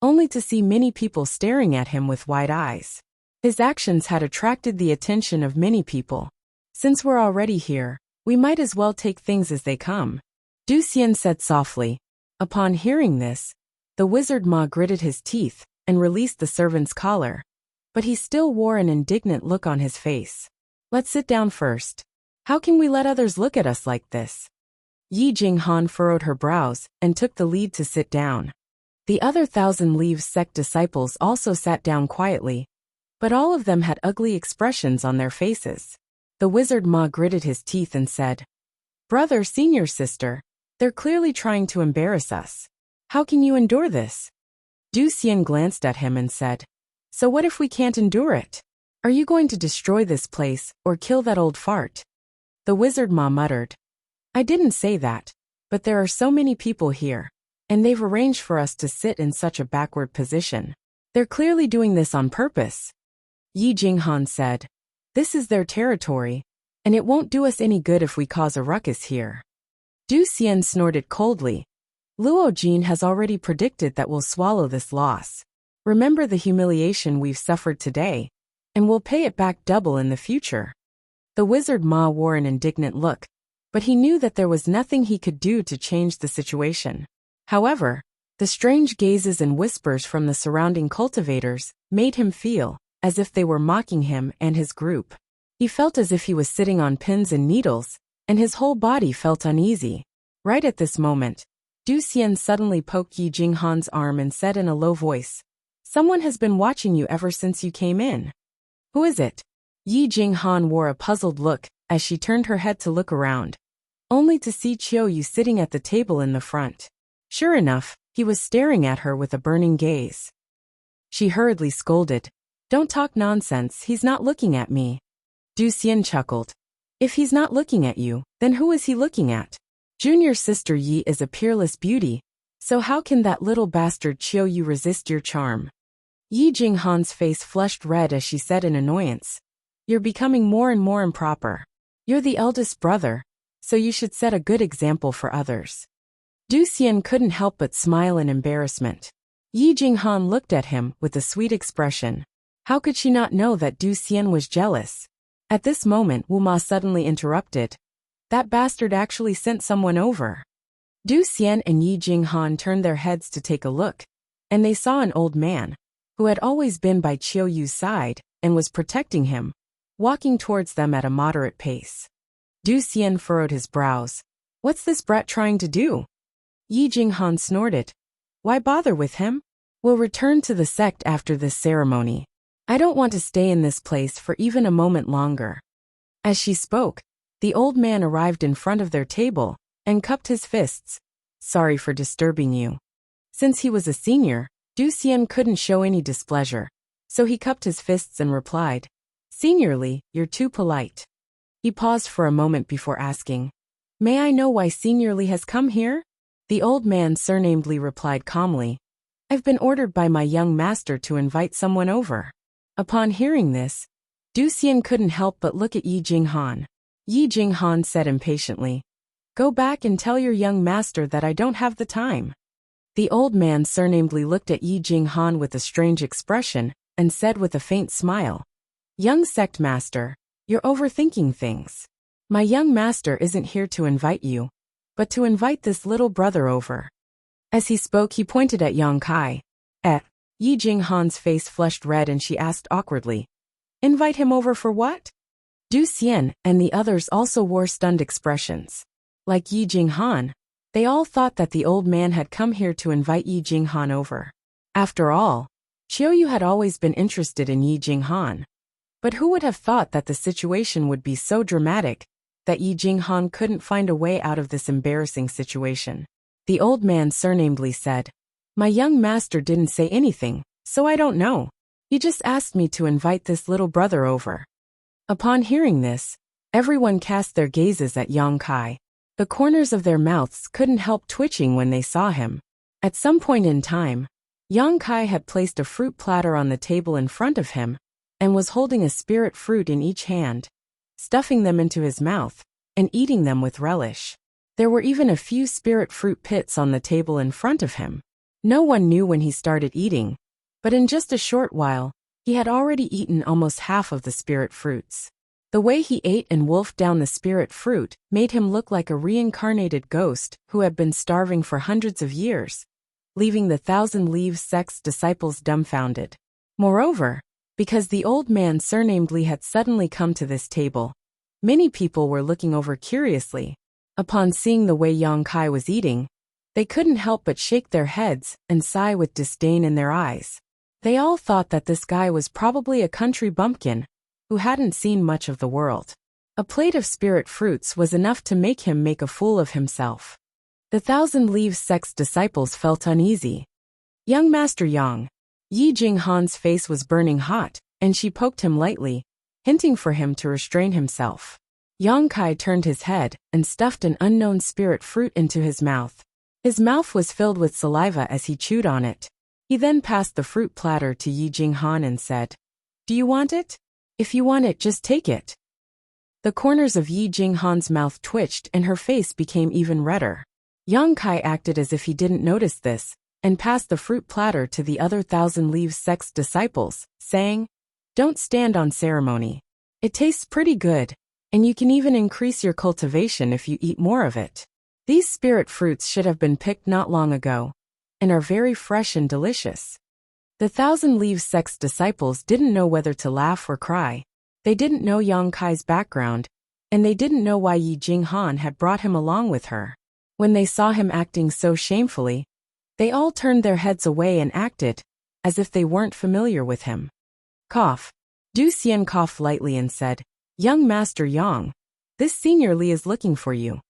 only to see many people staring at him with wide eyes. His actions had attracted the attention of many people. "Since we're already here, we might as well take things as they come," Du Xian said softly. Upon hearing this, the wizard Ma gritted his teeth and released the servant's collar, but he still wore an indignant look on his face. "Let's sit down first. How can we let others look at us like this?" Yi Jinghan furrowed her brows and took the lead to sit down. The other Thousand Leaves sect disciples also sat down quietly, but all of them had ugly expressions on their faces. The wizard Ma gritted his teeth and said, "Brother, senior sister, they're clearly trying to embarrass us. How can you endure this?" Du Xian glanced at him and said, "So what if we can't endure it? Are you going to destroy this place or kill that old fart?" The wizard Ma muttered, "I didn't say that, but there are so many people here, and they've arranged for us to sit in such a backward position. They're clearly doing this on purpose." Yi Jinghan said, "This is their territory, and it won't do us any good if we cause a ruckus here." Du Xian snorted coldly. "Luo Jin has already predicted that we'll swallow this loss. Remember the humiliation we've suffered today, and we'll pay it back double in the future." The wizard Ma wore an indignant look, but he knew that there was nothing he could do to change the situation. However, the strange gazes and whispers from the surrounding cultivators made him feel as if they were mocking him and his group. He felt as if he was sitting on pins and needles, and his whole body felt uneasy. Right at this moment, Du Xian suddenly poked Yi Jinghan's arm and said in a low voice, "Someone has been watching you ever since you came in." "Who is it?" Yi Jinghan wore a puzzled look as she turned her head to look around, only to see Qiuyu sitting at the table in the front. Sure enough, he was staring at her with a burning gaze. She hurriedly scolded, "Don't talk nonsense, he's not looking at me." Du Xian chuckled. "If he's not looking at you, then who is he looking at? Junior sister Yi is a peerless beauty, so how can that little bastard Qiuyu resist your charm?" Yi Jinghan's face flushed red as she said in annoyance, "You're becoming more and more improper. You're the eldest brother, so you should set a good example for others." Du Xian couldn't help but smile in embarrassment. Yi Jinghan looked at him with a sweet expression. How could she not know that Du Xian was jealous? At this moment Wu Ma suddenly interrupted. "That bastard actually sent someone over." Du Xian and Yi Jinghan turned their heads to take a look, and they saw an old man, who had always been by Qiuyu's side and was protecting him, walking towards them at a moderate pace. Du Xian furrowed his brows. "What's this brat trying to do?" Yi Jinghan snorted. "Why bother with him? We'll return to the sect after this ceremony. I don't want to stay in this place for even a moment longer." As she spoke, the old man arrived in front of their table and cupped his fists. "Sorry for disturbing you." Since he was a senior, Du Xian couldn't show any displeasure, so he cupped his fists and replied, "Seniorly, you're too polite." He paused for a moment before asking, "May I know why Seniorly has come here?" The old man surnamedly replied calmly, "I've been ordered by my young master to invite someone over." Upon hearing this, Du Xian couldn't help but look at Yi Jinghan. Yi Jinghan said impatiently, "Go back and tell your young master that I don't have the time." The old man surnamedly looked at Yi Jinghan with a strange expression and said with a faint smile, "Young sect master, you're overthinking things. My young master isn't here to invite you, but to invite this little brother over." As he spoke, he pointed at Yang Kai. Yi Jinghan's face flushed red and she asked awkwardly, "Invite him over for what?" Du Xian and the others also wore stunned expressions. Like Yi Jinghan, they all thought that the old man had come here to invite Yi Jinghan over. After all, Qiuyu had always been interested in Yi Jinghan. But who would have thought that the situation would be so dramatic that Yi Jinghan couldn't find a way out of this embarrassing situation? The old man surnamedly said, "My young master didn't say anything, so I don't know. He just asked me to invite this little brother over." Upon hearing this, everyone cast their gazes at Yang Kai. The corners of their mouths couldn't help twitching when they saw him. At some point in time, Yang Kai had placed a fruit platter on the table in front of him and was holding a spirit fruit in each hand, stuffing them into his mouth and eating them with relish. There were even a few spirit fruit pits on the table in front of him. No one knew when he started eating, but in just a short while, he had already eaten almost half of the spirit fruits. The way he ate and wolfed down the spirit fruit made him look like a reincarnated ghost who had been starving for hundreds of years, leaving the Thousand Leaves sect's disciples dumbfounded. Moreover, because the old man surnamedly had suddenly come to this table, many people were looking over curiously. Upon seeing the way Yang Kai was eating, they couldn't help but shake their heads and sigh with disdain in their eyes. They all thought that this guy was probably a country bumpkin who hadn't seen much of the world. A plate of spirit fruits was enough to make him make a fool of himself. The Thousand Leaves sect's disciples felt uneasy. "Young Master Yang." Yi Jinghan's face was burning hot, and she poked him lightly, hinting for him to restrain himself. Yang Kai turned his head and stuffed an unknown spirit fruit into his mouth. His mouth was filled with saliva as he chewed on it. He then passed the fruit platter to Yi Jinghan and said, "Do you want it? If you want it, just take it." The corners of Yi Jinghan's mouth twitched and her face became even redder. Yang Kai acted as if he didn't notice this, and passed the fruit platter to the other Thousand Leaves sect's disciples, saying, "Don't stand on ceremony. It tastes pretty good, and you can even increase your cultivation if you eat more of it. These spirit fruits should have been picked not long ago, and are very fresh and delicious." The Thousand Leaves sect's disciples didn't know whether to laugh or cry. They didn't know Yang Kai's background, and they didn't know why Yi Jinghan had brought him along with her. When they saw him acting so shamefully, they all turned their heads away and acted as if they weren't familiar with him. Cough. Du Xian coughed lightly and said, "Young Master Yang, this Senior Li is looking for you."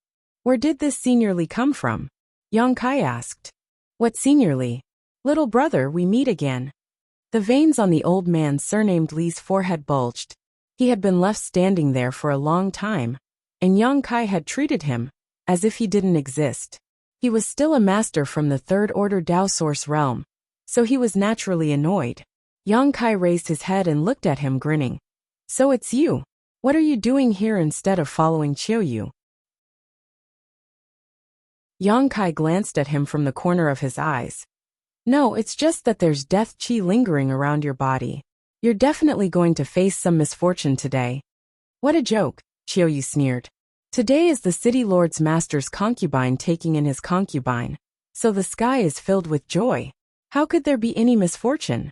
"Where did this Senior Li come from?" Yang Kai asked. "What Senior Li?" "Little brother, we meet again." The veins on the old man surnamed Li's forehead bulged. He had been left standing there for a long time, and Yang Kai had treated him as if he didn't exist. He was still a master from the Third Order Dao Source realm, so he was naturally annoyed. Yang Kai raised his head and looked at him grinning. "So it's you. What are you doing here instead of following Qiuyu?" Yang Kai glanced at him from the corner of his eyes. "No, it's just that there's death chi lingering around your body. You're definitely going to face some misfortune today." "What a joke," Qiuyu sneered. "Today is the city lord's master's concubine taking in his concubine, so the sky is filled with joy. How could there be any misfortune?"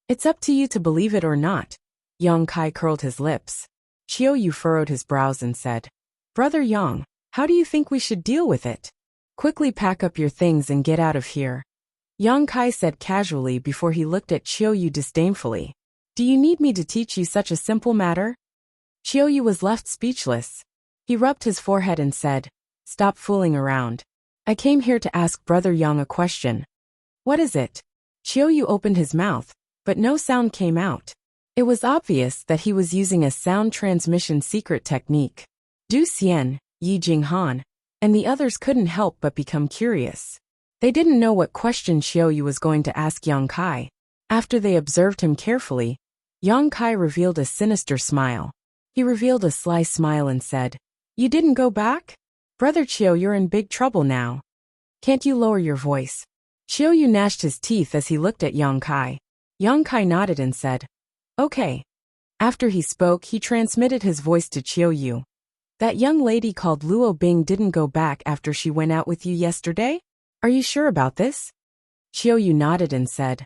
"It's up to you to believe it or not." Yang Kai curled his lips. Qiuyu furrowed his brows and said, "Brother Yang, how do you think we should deal with it?" "Quickly pack up your things and get out of here," Yang Kai said casually before he looked at Qiuyu disdainfully. "Do you need me to teach you such a simple matter?" Qiuyu was left speechless. He rubbed his forehead and said, "Stop fooling around. I came here to ask Brother Yang a question." "What is it?" Qiuyu opened his mouth, but no sound came out. It was obvious that he was using a sound transmission secret technique. Du Xian, Yi Jinghan, and the others couldn't help but become curious. They didn't know what question Qiuyu was going to ask Yang Kai. After they observed him carefully, Yang Kai revealed a sinister smile. He revealed a sly smile and said, "You didn't go back? Brother Qiu, you're in big trouble now. Can't you lower your voice?" Qiuyu gnashed his teeth as he looked at Yang Kai. Yang Kai nodded and said, "Okay." After he spoke, he transmitted his voice to Qiuyu. "That young lady called Luo Bing didn't go back after she went out with you yesterday? Are you sure about this?" Qiuyu nodded and said,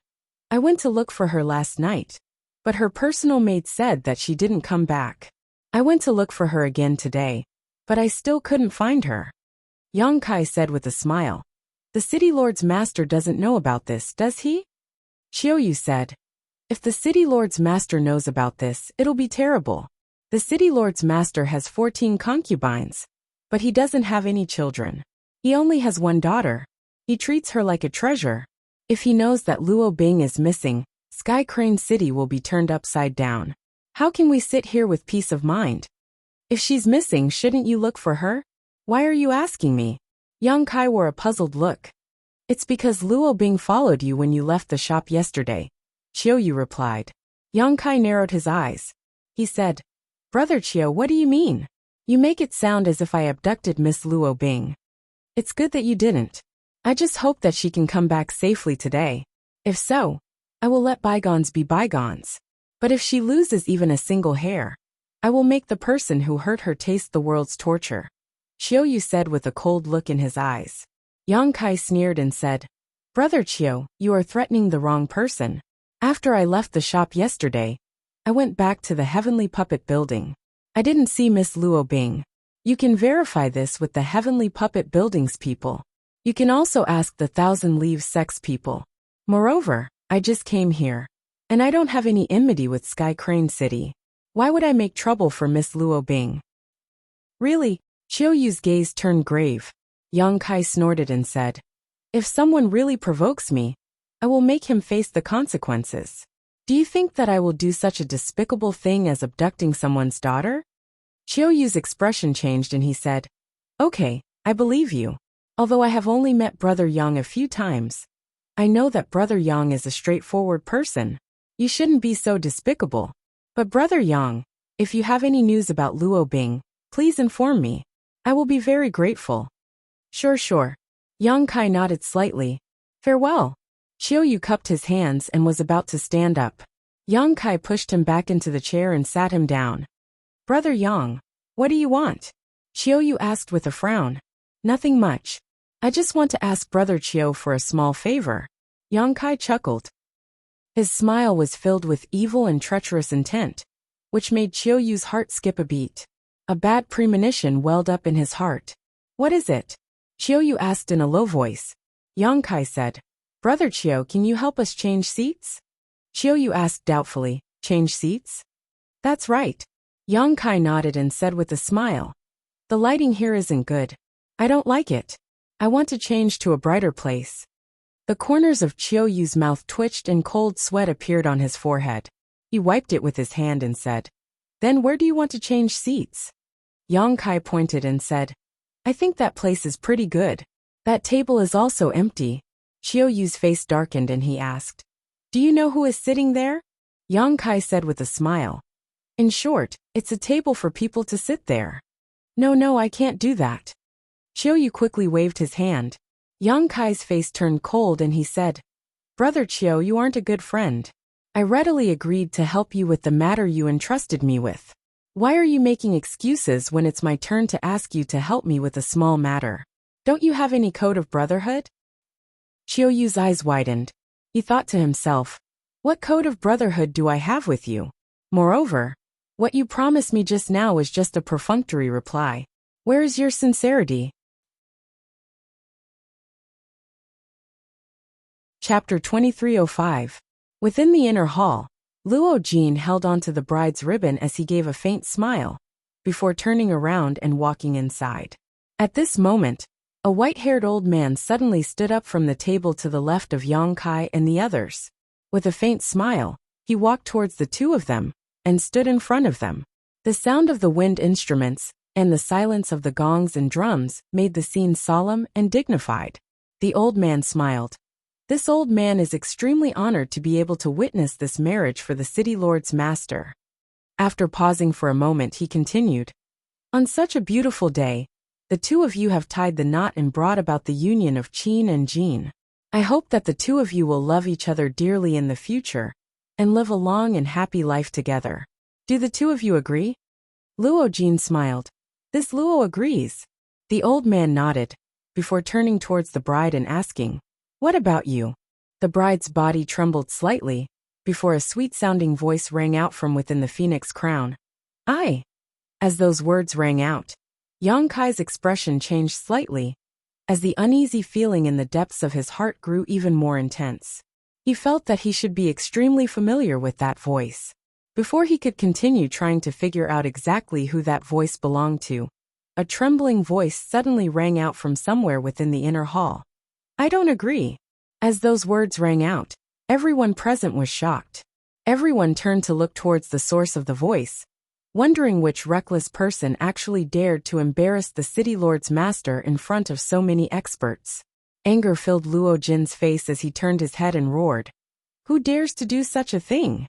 I went to look for her last night, but her personal maid said that she didn't come back. I went to look for her again today, but I still couldn't find her. Yang Kai said with a smile. The city lord's master doesn't know about this, does he? Xiaoyu said. If the city lord's master knows about this, it'll be terrible. The city lord's master has 14 concubines, but he doesn't have any children. He only has one daughter. He treats her like a treasure. If he knows that Luo Bing is missing, Sky Crane City will be turned upside down. How can we sit here with peace of mind? If she's missing, shouldn't you look for her? Why are you asking me? Yang Kai wore a puzzled look. It's because Luo Bing followed you when you left the shop yesterday, Xiaoyu replied. Yang Kai narrowed his eyes. He said, Brother Qiu, what do you mean? You make it sound as if I abducted Miss Luo Bing. It's good that you didn't. I just hope that she can come back safely today. If so, I will let bygones be bygones. But if she loses even a single hair, I will make the person who hurt her taste the world's torture, Xiaoyu said with a cold look in his eyes. Yang Kai sneered and said, Brother Qiu, you are threatening the wrong person. After I left the shop yesterday, I went back to the Heavenly Puppet Building. I didn't see Miss Luo Bing. You can verify this with the Heavenly Puppet Building's people. You can also ask the Thousand Leaves Sex people. Moreover, I just came here, and I don't have any enmity with Sky Crane City. Why would I make trouble for Miss Luo Bing? Really? Xiaoyu's gaze turned grave. Yang Kai snorted and said, If someone really provokes me, I will make him face the consequences. Do you think that I will do such a despicable thing as abducting someone's daughter? Xiaoyu's expression changed and he said, Okay, I believe you. Although I have only met Brother Yang a few times, I know that Brother Yang is a straightforward person. You shouldn't be so despicable. But Brother Yang, if you have any news about Luo Bing, please inform me. I will be very grateful. Sure. Yang Kai nodded slightly. Farewell. Xiaoyu cupped his hands and was about to stand up. Yang Kai pushed him back into the chair and sat him down. Brother Yang, what do you want? Xiaoyu asked with a frown. Nothing much. I just want to ask Brother Qiu for a small favor. Yang Kai chuckled. His smile was filled with evil and treacherous intent, which made Qiu's heart skip a beat. A bad premonition welled up in his heart. What is it? Qiu asked in a low voice. Yang Kai said, Brother Qiu, can you help us change seats? Qiu asked doubtfully, change seats? That's right. Yang Kai nodded and said with a smile. The lighting here isn't good. I don't like it. I want to change to a brighter place. The corners of Qiu's mouth twitched and cold sweat appeared on his forehead. He wiped it with his hand and said, Then where do you want to change seats? Yang Kai pointed and said, I think that place is pretty good. That table is also empty. Qiu's face darkened and he asked, Do you know who is sitting there? Yang Kai said with a smile. In short, it's a table for people to sit there. No, I can't do that. Qiu quickly waved his hand. Yang Kai's face turned cold and he said, Brother Qiu, you aren't a good friend. I readily agreed to help you with the matter you entrusted me with. Why are you making excuses when it's my turn to ask you to help me with a small matter? Don't you have any code of brotherhood? Qiu's eyes widened. He thought to himself, What code of brotherhood do I have with you? Moreover, what you promised me just now was just a perfunctory reply. Where is your sincerity? Chapter 2305. Within the inner hall, Luo Jin held onto the bride's ribbon as he gave a faint smile, before turning around and walking inside. At this moment, a white-haired old man suddenly stood up from the table to the left of Yang Kai and the others. With a faint smile, he walked towards the two of them, and stood in front of them. The sound of the wind instruments, and the silence of the gongs and drums, made the scene solemn and dignified. The old man smiled. This old man is extremely honored to be able to witness this marriage for the city lord's master. After pausing for a moment, he continued, On such a beautiful day, the two of you have tied the knot and brought about the union of Qin and Jin. I hope that the two of you will love each other dearly in the future, and live a long and happy life together. Do the two of you agree? Luo Jin smiled. This Luo agrees. The old man nodded, before turning towards the bride and asking, What about you? The bride's body trembled slightly, before a sweet-sounding voice rang out from within the phoenix crown. "I." As those words rang out, Yang Kai's expression changed slightly, as the uneasy feeling in the depths of his heart grew even more intense. He felt that he should be extremely familiar with that voice. Before he could continue trying to figure out exactly who that voice belonged to, a trembling voice suddenly rang out from somewhere within the inner hall. "I don't agree." As those words rang out, everyone present was shocked. Everyone turned to look towards the source of the voice, wondering which reckless person actually dared to embarrass the city lord's master in front of so many experts. Anger filled Luo Jin's face as he turned his head and roared. "Who dares to do such a thing?"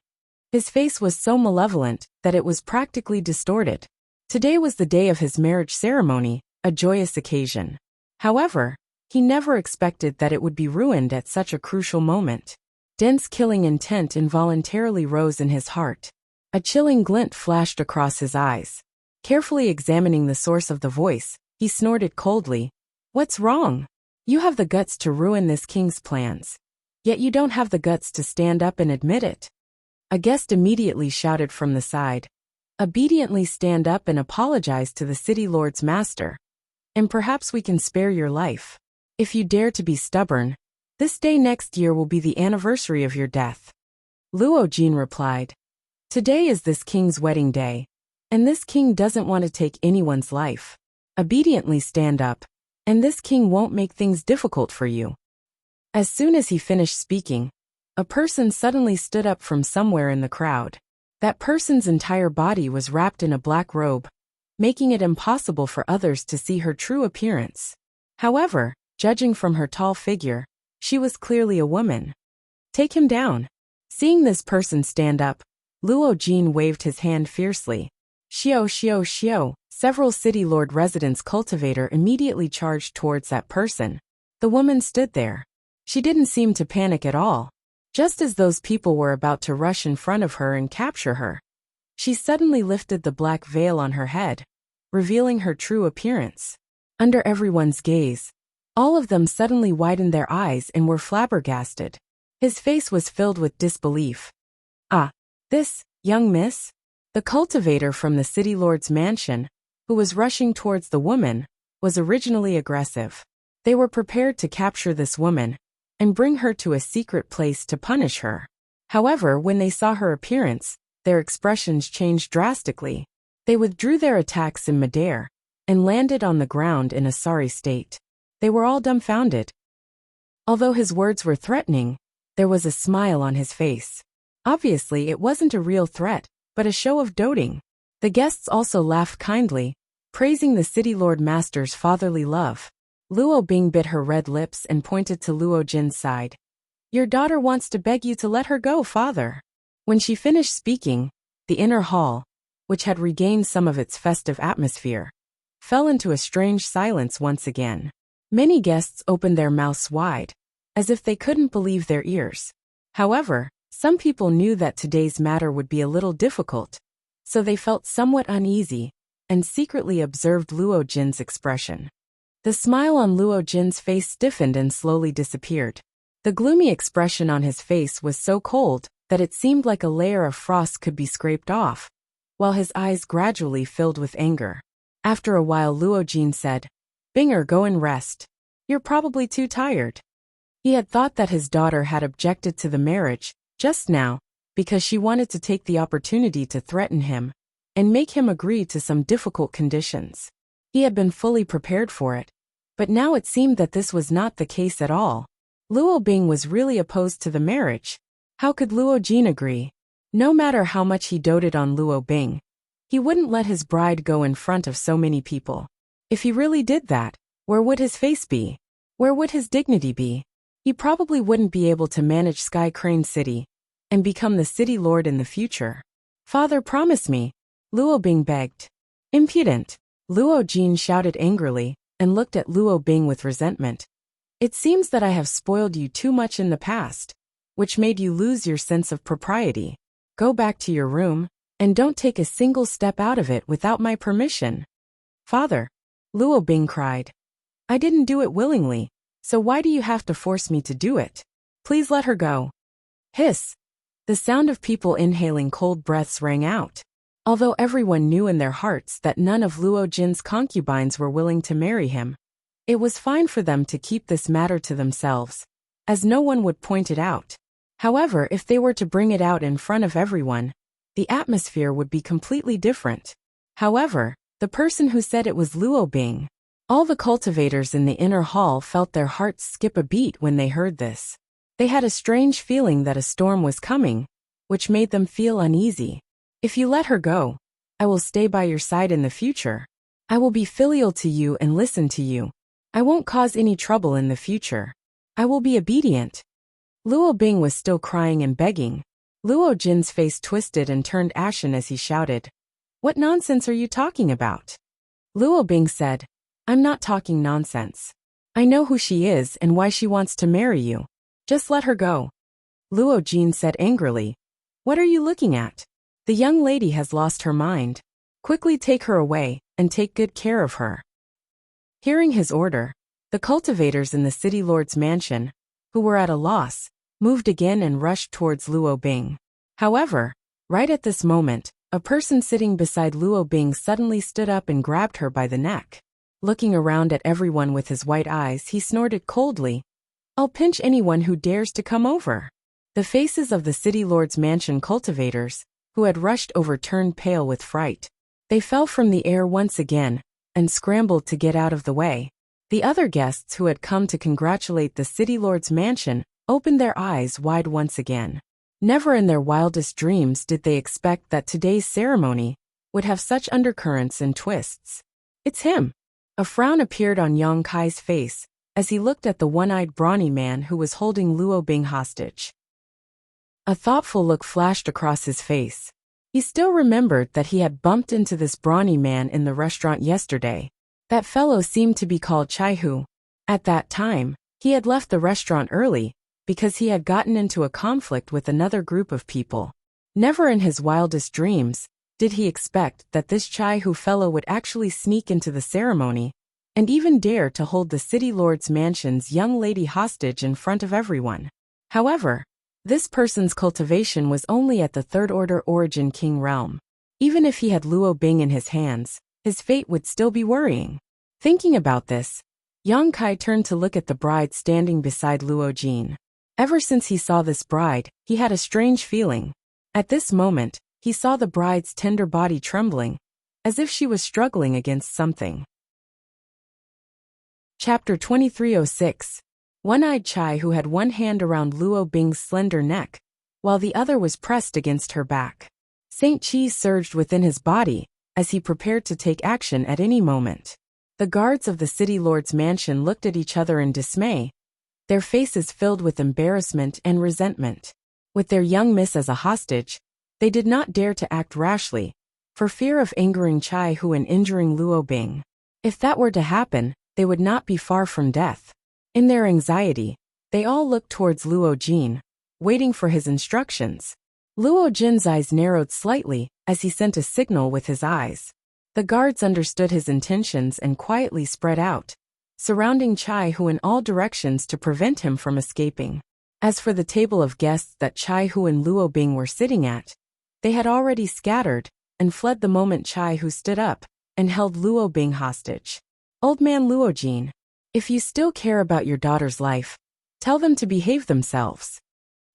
His face was so malevolent that it was practically distorted. Today was the day of his marriage ceremony, a joyous occasion. However, he never expected that it would be ruined at such a crucial moment. Dense killing intent involuntarily rose in his heart. A chilling glint flashed across his eyes. Carefully examining the source of the voice, he snorted coldly. "What's wrong? You have the guts to ruin this king's plans. Yet you don't have the guts to stand up and admit it." A guest immediately shouted from the side. "Obediently stand up and apologize to the city lord's master. And perhaps we can spare your life. If you dare to be stubborn, this day next year will be the anniversary of your death." Luo Jin replied. "Today is this king's wedding day, and this king doesn't want to take anyone's life. Obediently stand up, and this king won't make things difficult for you." As soon as he finished speaking, a person suddenly stood up from somewhere in the crowd. That person's entire body was wrapped in a black robe, making it impossible for others to see her true appearance. However, judging from her tall figure, she was clearly a woman. "Take him down." Seeing this person stand up, Luo Jin waved his hand fiercely. "Xiao xiao xiao." Several city lord residents' cultivator immediately charged towards that person. The woman stood there. She didn't seem to panic at all. Just as those people were about to rush in front of her and capture her, she suddenly lifted the black veil on her head, revealing her true appearance. Under everyone's gaze, all of them suddenly widened their eyes and were flabbergasted. His face was filled with disbelief. "Ah, this, young miss?" The cultivator from the city lord's mansion, who was rushing towards the woman, was originally aggressive. They were prepared to capture this woman and bring her to a secret place to punish her. However, when they saw her appearance, their expressions changed drastically. They withdrew their attacks in midair and landed on the ground in a sorry state. They were all dumbfounded. Although his words were threatening, there was a smile on his face. Obviously, it wasn't a real threat, but a show of doting. The guests also laughed kindly, praising the city lord master's fatherly love. Luo Bing bit her red lips and pointed to Luo Jin's side. "Your daughter wants to beg you to let her go, father." When she finished speaking, the inner hall, which had regained some of its festive atmosphere, fell into a strange silence once again. Many guests opened their mouths wide, as if they couldn't believe their ears. However, some people knew that today's matter would be a little difficult, so they felt somewhat uneasy and secretly observed Luo Jin's expression. The smile on Luo Jin's face stiffened and slowly disappeared. The gloomy expression on his face was so cold that it seemed like a layer of frost could be scraped off, while his eyes gradually filled with anger. After a while, Luo Jin said, "Binger, go and rest. You're probably too tired." He had thought that his daughter had objected to the marriage just now because she wanted to take the opportunity to threaten him and make him agree to some difficult conditions. He had been fully prepared for it, but now it seemed that this was not the case at all. Luo Bing was really opposed to the marriage. How could Luo Jin agree? No matter how much he doted on Luo Bing, he wouldn't let his bride go in front of so many people. If he really did that, where would his face be? Where would his dignity be? He probably wouldn't be able to manage Sky Crane City and become the city lord in the future. "Father, promise me," Luo Bing begged. "Impudent!" Luo Jin shouted angrily and looked at Luo Bing with resentment. "It seems that I have spoiled you too much in the past, which made you lose your sense of propriety. Go back to your room, and don't take a single step out of it without my permission." "Father," Luo Bing cried, "I didn't do it willingly, so why do you have to force me to do it?" Please let her go. Hiss. The sound of people inhaling cold breaths rang out. Although everyone knew in their hearts that none of Luo Jin's concubines were willing to marry him, it was fine for them to keep this matter to themselves, as no one would point it out. However, if they were to bring it out in front of everyone, the atmosphere would be completely different. However, the person who said it was Luo Bing. All the cultivators in the inner hall felt their hearts skip a beat when they heard this. They had a strange feeling that a storm was coming, which made them feel uneasy. If you let her go, I will stay by your side in the future. I will be filial to you and listen to you. I won't cause any trouble in the future. I will be obedient. Luo Bing was still crying and begging. Luo Jin's face twisted and turned ashen as he shouted, "What nonsense are you talking about?" Luo Bing said, "I'm not talking nonsense. I know who she is and why she wants to marry you. Just let her go." Luo Jin said angrily, "What are you looking at? The young lady has lost her mind. Quickly take her away, and take good care of her." Hearing his order, the cultivators in the city lord's mansion, who were at a loss, moved again and rushed towards Luo Bing. However, right at this moment, a person sitting beside Luo Bing suddenly stood up and grabbed her by the neck. Looking around at everyone with his white eyes, he snorted coldly, "I'll pinch anyone who dares to come over." The faces of the city lord's mansion cultivators, who had rushed over, turned pale with fright. They fell from the air once again, and scrambled to get out of the way. The other guests who had come to congratulate the city lord's mansion opened their eyes wide once again. Never in their wildest dreams did they expect that today's ceremony would have such undercurrents and twists. "It's him." A frown appeared on Yang Kai's face as he looked at the one-eyed brawny man who was holding Luo Bing hostage. A thoughtful look flashed across his face. He still remembered that he had bumped into this brawny man in the restaurant yesterday. That fellow seemed to be called Chai Hu. At that time, he had left the restaurant early because he had gotten into a conflict with another group of people. Never in his wildest dreams did he expect that this Chai Hu fellow would actually sneak into the ceremony and even dare to hold the city lord's mansion's young lady hostage in front of everyone. However, this person's cultivation was only at the third-order origin king realm. Even if he had Luo Bing in his hands, his fate would still be worrying. Thinking about this, Yang Kai turned to look at the bride standing beside Luo Jin. Ever since he saw this bride, he had a strange feeling. At this moment, he saw the bride's tender body trembling, as if she was struggling against something. Chapter 2306. One-eyed Chai, who had one hand around Luo Bing's slender neck, while the other was pressed against her back. Saint Chi surged within his body as he prepared to take action at any moment. The guards of the city lord's mansion looked at each other in dismay, their faces filled with embarrassment and resentment. With their young miss as a hostage, they did not dare to act rashly, for fear of angering Chai Hu and injuring Luo Bing. If that were to happen, they would not be far from death. In their anxiety, they all looked towards Luo Jin, waiting for his instructions. Luo Jin's eyes narrowed slightly as he sent a signal with his eyes. The guards understood his intentions and quietly spread out, surrounding Chai Hu in all directions to prevent him from escaping. As for the table of guests that Chai Hu and Luo Bing were sitting at, they had already scattered and fled the moment Chai Hu stood up and held Luo Bing hostage. "Old man Luo Jin, if you still care about your daughter's life, tell them to behave themselves."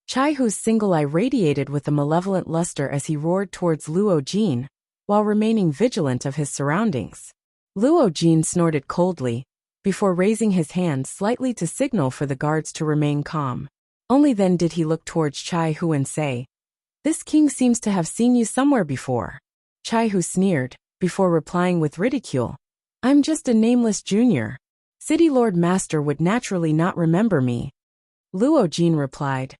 Chai Hu's single eye radiated with a malevolent luster as he roared towards Luo Jin, while remaining vigilant of his surroundings. Luo Jin snorted coldly, before raising his hand slightly to signal for the guards to remain calm. Only then did he look towards Chai Hu and say, "This king seems to have seen you somewhere before." Chai Hu sneered, before replying with ridicule, "I'm just a nameless junior. City Lord Master would naturally not remember me." Luo Jin replied,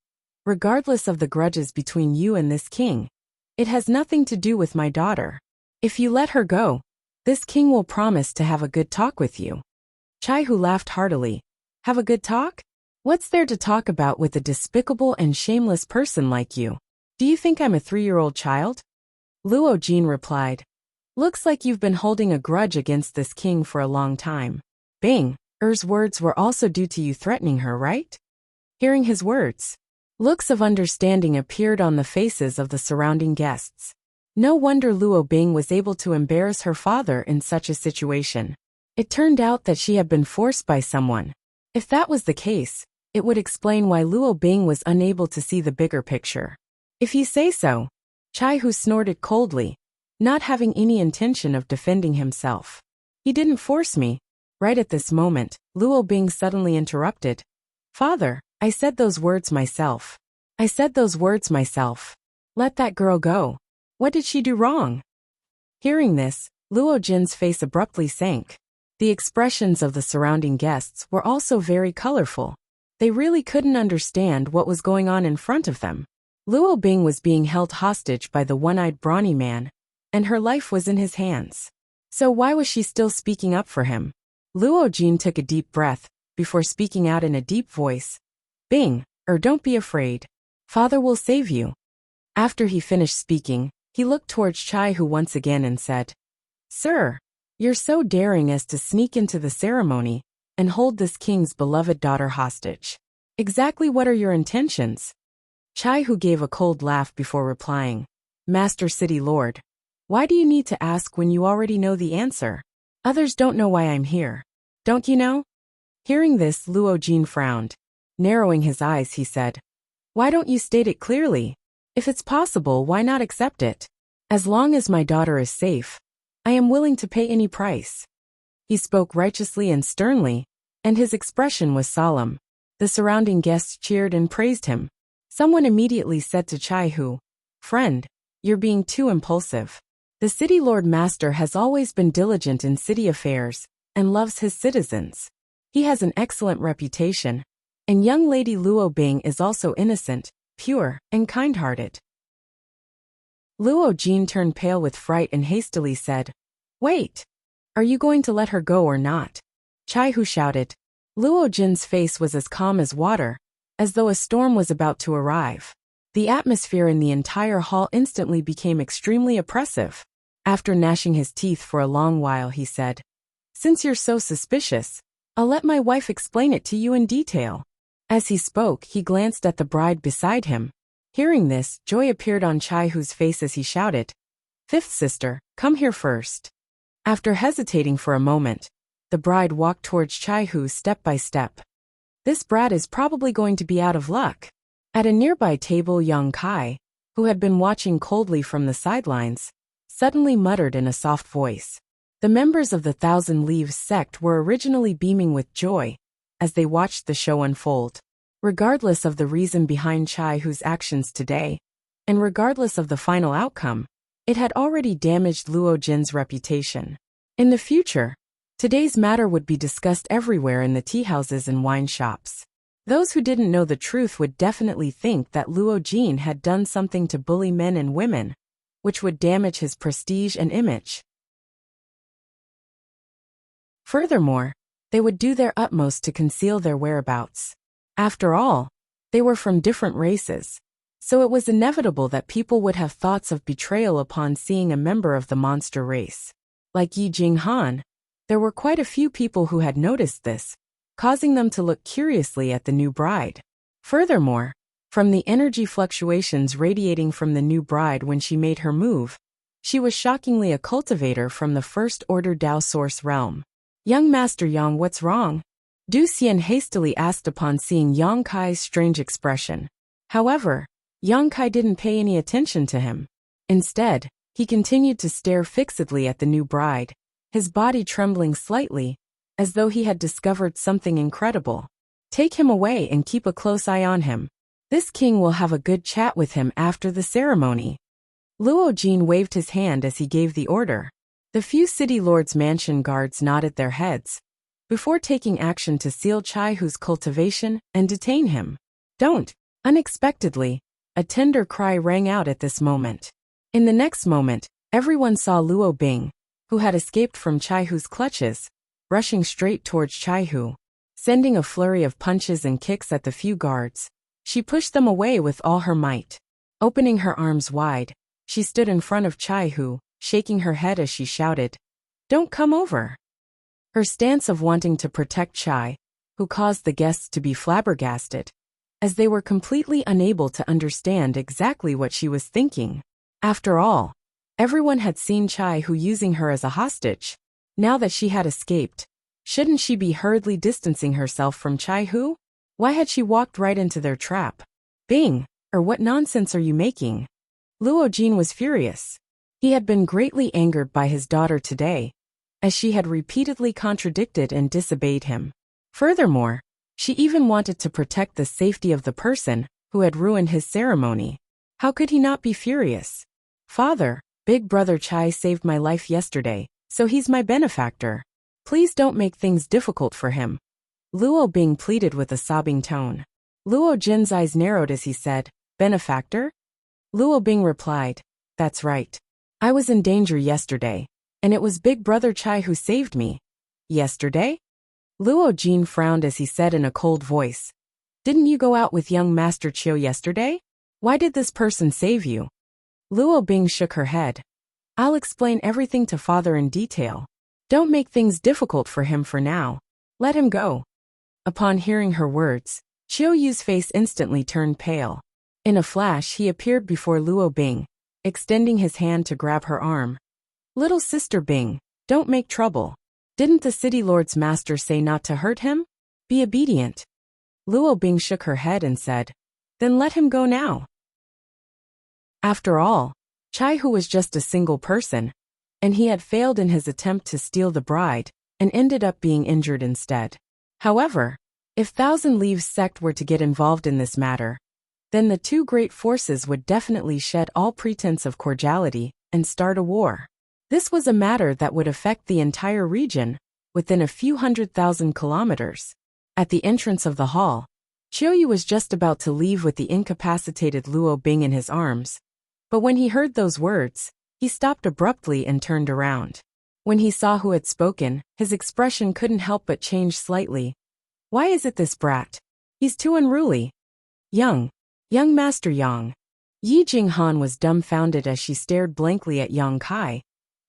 "Regardless of the grudges between you and this king, it has nothing to do with my daughter. If you let her go, this king will promise to have a good talk with you." Chai Hu laughed heartily. "Have a good talk? What's there to talk about with a despicable and shameless person like you? Do you think I'm a 3-year-old child?" Luo Jin replied, "Looks like you've been holding a grudge against this king for a long time. Bing, Er's words were also due to you threatening her, right?" Hearing his words, looks of understanding appeared on the faces of the surrounding guests. No wonder Luo Bing was able to embarrass her father in such a situation. It turned out that she had been forced by someone. If that was the case, it would explain why Luo Bing was unable to see the bigger picture. If you say so, Chai Hu snorted coldly, not having any intention of defending himself. He didn't force me. Right at this moment, Luo Bing suddenly interrupted. Father, I said those words myself. I said those words myself. Let that girl go. What did she do wrong? Hearing this, Luo Jin's face abruptly sank. The expressions of the surrounding guests were also very colorful. They really couldn't understand what was going on in front of them. Luo Bing was being held hostage by the one-eyed brawny man, and her life was in his hands. So why was she still speaking up for him? Luo Jin took a deep breath before speaking out in a deep voice. Bing, don't be afraid. Father will save you. After he finished speaking, he looked towards Chai Hu once again and said, Sir, you're so daring as to sneak into the ceremony and hold this king's beloved daughter hostage. Exactly what are your intentions? Chai Hu gave a cold laugh before replying, Master City Lord, why do you need to ask when you already know the answer? Others don't know why I'm here. Don't you know? Hearing this, Luo Jin frowned. Narrowing his eyes, he said, Why don't you state it clearly? If it's possible, why not accept it? As long as my daughter is safe, I am willing to pay any price. He spoke righteously and sternly, and his expression was solemn. The surrounding guests cheered and praised him. Someone immediately said to Chai Hu, Friend, you're being too impulsive. The city lord master has always been diligent in city affairs and loves his citizens. He has an excellent reputation, and young lady Luo Bing is also innocent, pure, and kind-hearted. Luo Jin turned pale with fright and hastily said, Wait! Are you going to let her go or not? Chai Hu shouted. Luo Jin's face was as calm as water, as though a storm was about to arrive. The atmosphere in the entire hall instantly became extremely oppressive. After gnashing his teeth for a long while, he said, Since you're so suspicious, I'll let my wife explain it to you in detail. As he spoke, he glanced at the bride beside him. Hearing this, joy appeared on Chai Hu's face as he shouted, Fifth sister, come here first. After hesitating for a moment, the bride walked towards Chai Hu step by step. This brat is probably going to be out of luck. At a nearby table, Yang Kai, who had been watching coldly from the sidelines, suddenly muttered in a soft voice. The members of the Thousand Leaves sect were originally beaming with joy as they watched the show unfold. Regardless of the reason behind Chai Hu's actions today, and regardless of the final outcome, it had already damaged Luo Jin's reputation. In the future, today's matter would be discussed everywhere in the tea houses and wine shops. Those who didn't know the truth would definitely think that Luo Jin had done something to bully men and women, which would damage his prestige and image. Furthermore, they would do their utmost to conceal their whereabouts. After all, they were from different races, so it was inevitable that people would have thoughts of betrayal upon seeing a member of the monster race. Like Yi Jinghan, there were quite a few people who had noticed this, causing them to look curiously at the new bride. Furthermore, from the energy fluctuations radiating from the new bride when she made her move, she was shockingly a cultivator from the First Order Dao Source realm. Young Master Yang, what's wrong? Du Xian hastily asked upon seeing Yang Kai's strange expression. However, Yang Kai didn't pay any attention to him. Instead, he continued to stare fixedly at the new bride, his body trembling slightly, as though he had discovered something incredible. Take him away and keep a close eye on him. This king will have a good chat with him after the ceremony. Luo Jin waved his hand as he gave the order. The few city lords' mansion guards nodded their heads, before taking action to seal Chai Hu's cultivation and detain him. Don't! Unexpectedly, a tender cry rang out at this moment. In the next moment, everyone saw Luo Bing, who had escaped from Chai Hu's clutches, rushing straight towards Chai Hu. Sending a flurry of punches and kicks at the few guards, she pushed them away with all her might. Opening her arms wide, she stood in front of Chai Hu, shaking her head as she shouted, Don't come over. Her stance of wanting to protect Chai, who caused the guests to be flabbergasted, as they were completely unable to understand exactly what she was thinking. After all, everyone had seen Chai Hu using her as a hostage. Now that she had escaped, shouldn't she be hurriedly distancing herself from Chai Hu? Why had she walked right into their trap? Bing, or what nonsense are you making? Luo Jin was furious. He had been greatly angered by his daughter today, as she had repeatedly contradicted and disobeyed him. Furthermore, she even wanted to protect the safety of the person who had ruined his ceremony. How could he not be furious? Father, big brother Chai saved my life yesterday, so he's my benefactor. Please don't make things difficult for him. Luo Bing pleaded with a sobbing tone. Luo Jin's eyes narrowed as he said, benefactor? Luo Bing replied, that's right. I was in danger yesterday, and it was big brother Chai who saved me. Yesterday? Luo Jin frowned as he said in a cold voice, didn't you go out with young Master Chiu yesterday? Why did this person save you? Luo Bing shook her head. I'll explain everything to father in detail. Don't make things difficult for him for now. Let him go. Upon hearing her words, Chiu Yu's face instantly turned pale. In a flash he appeared before Luo Bing, extending his hand to grab her arm. Little sister Bing, don't make trouble. Didn't the city lord's master say not to hurt him? Be obedient. Luo Bing shook her head and said, then let him go now. After all, Chai Hu was just a single person, and he had failed in his attempt to steal the bride, and ended up being injured instead. However, if Thousand Leaves sect were to get involved in this matter, then the two great forces would definitely shed all pretense of cordiality and start a war. This was a matter that would affect the entire region, within a few 100,000 kilometers. At the entrance of the hall, Chiu Yu was just about to leave with the incapacitated Luo Bing in his arms, but when he heard those words, he stopped abruptly and turned around. When he saw who had spoken, his expression couldn't help but change slightly. Why is it this brat? He's too unruly. Young Master Yang. Yi Jinghan was dumbfounded as she stared blankly at Yang Kai,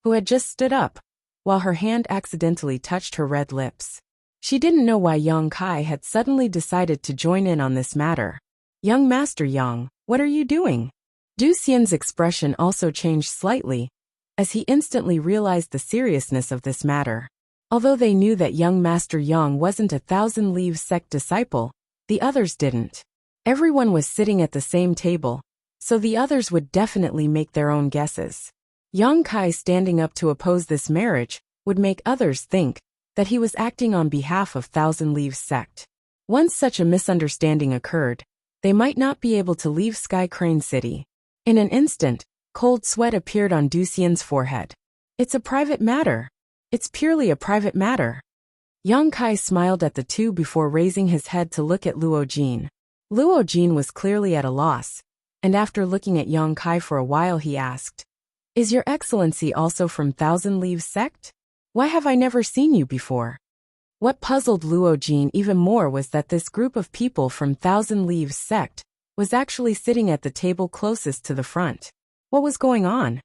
who had just stood up, while her hand accidentally touched her red lips. She didn't know why Yang Kai had suddenly decided to join in on this matter. Young Master Yang, what are you doing? Du Xian's expression also changed slightly, as he instantly realized the seriousness of this matter. Although they knew that young Master Yang wasn't a Thousand Leaves sect disciple, the others didn't. Everyone was sitting at the same table, so the others would definitely make their own guesses. Yang Kai standing up to oppose this marriage would make others think that he was acting on behalf of Thousand Leaves sect. Once such a misunderstanding occurred, they might not be able to leave Sky Crane City. In an instant, cold sweat appeared on Du Xian's forehead. It's a private matter. It's purely a private matter. Yang Kai smiled at the two before raising his head to look at Luo Jin. Luo Jin was clearly at a loss, and after looking at Yang Kai for a while he asked, is your excellency also from Thousand Leaves sect? Why have I never seen you before? What puzzled Luo Jin even more was that this group of people from Thousand Leaves sect was actually sitting at the table closest to the front. What was going on?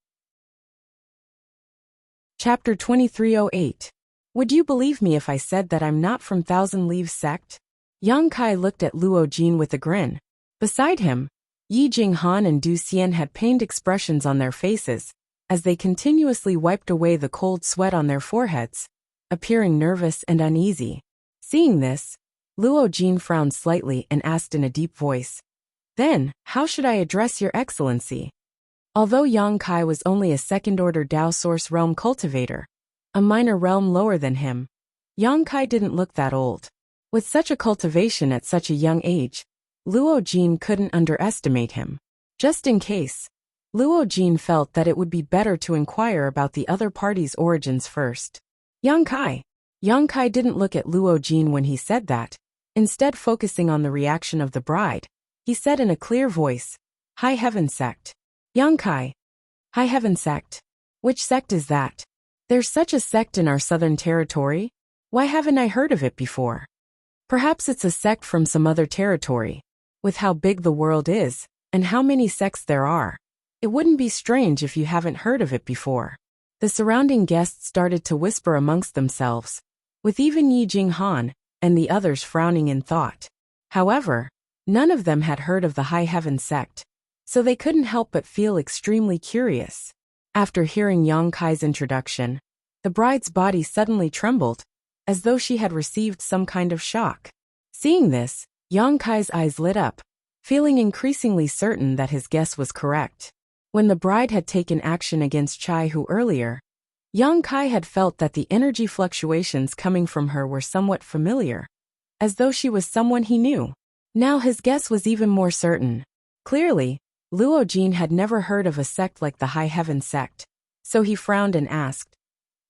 Chapter 2308. Would you believe me if I said that I'm not from Thousand Leaves sect? Yang Kai looked at Luo Jin with a grin. Beside him, Yi Jinghan and Du Xian had pained expressions on their faces, as they continuously wiped away the cold sweat on their foreheads, appearing nervous and uneasy. Seeing this, Luo Jin frowned slightly and asked in a deep voice, then, how should I address your excellency? Although Yang Kai was only a second-order Dao Source Realm cultivator, a minor realm lower than him, Yang Kai didn't look that old. With such a cultivation at such a young age, Luo Jin couldn't underestimate him. Just in case, Luo Jin felt that it would be better to inquire about the other party's origins first. Yang Kai didn't look at Luo Jin when he said that, instead focusing on the reaction of the bride. He said in a clear voice, High Heaven Sect. Yang Kai. High Heaven Sect. Which sect is that? There's such a sect in our southern territory? Why haven't I heard of it before? Perhaps it's a sect from some other territory. With how big the world is, and how many sects there are, it wouldn't be strange if you haven't heard of it before. The surrounding guests started to whisper amongst themselves, with even Yi Jinghan and the others frowning in thought. However, None of them had heard of the High Heaven sect, so they couldn't help but feel extremely curious. After hearing Yang Kai's introduction, the bride's body suddenly trembled, as though she had received some kind of shock. Seeing this, Yang Kai's eyes lit up, feeling increasingly certain that his guess was correct. When the bride had taken action against Chai Hu earlier, Yang Kai had felt that the energy fluctuations coming from her were somewhat familiar, as though she was someone he knew. Now his guess was even more certain. Clearly, Luo Jin had never heard of a sect like the High Heaven sect, so he frowned and asked,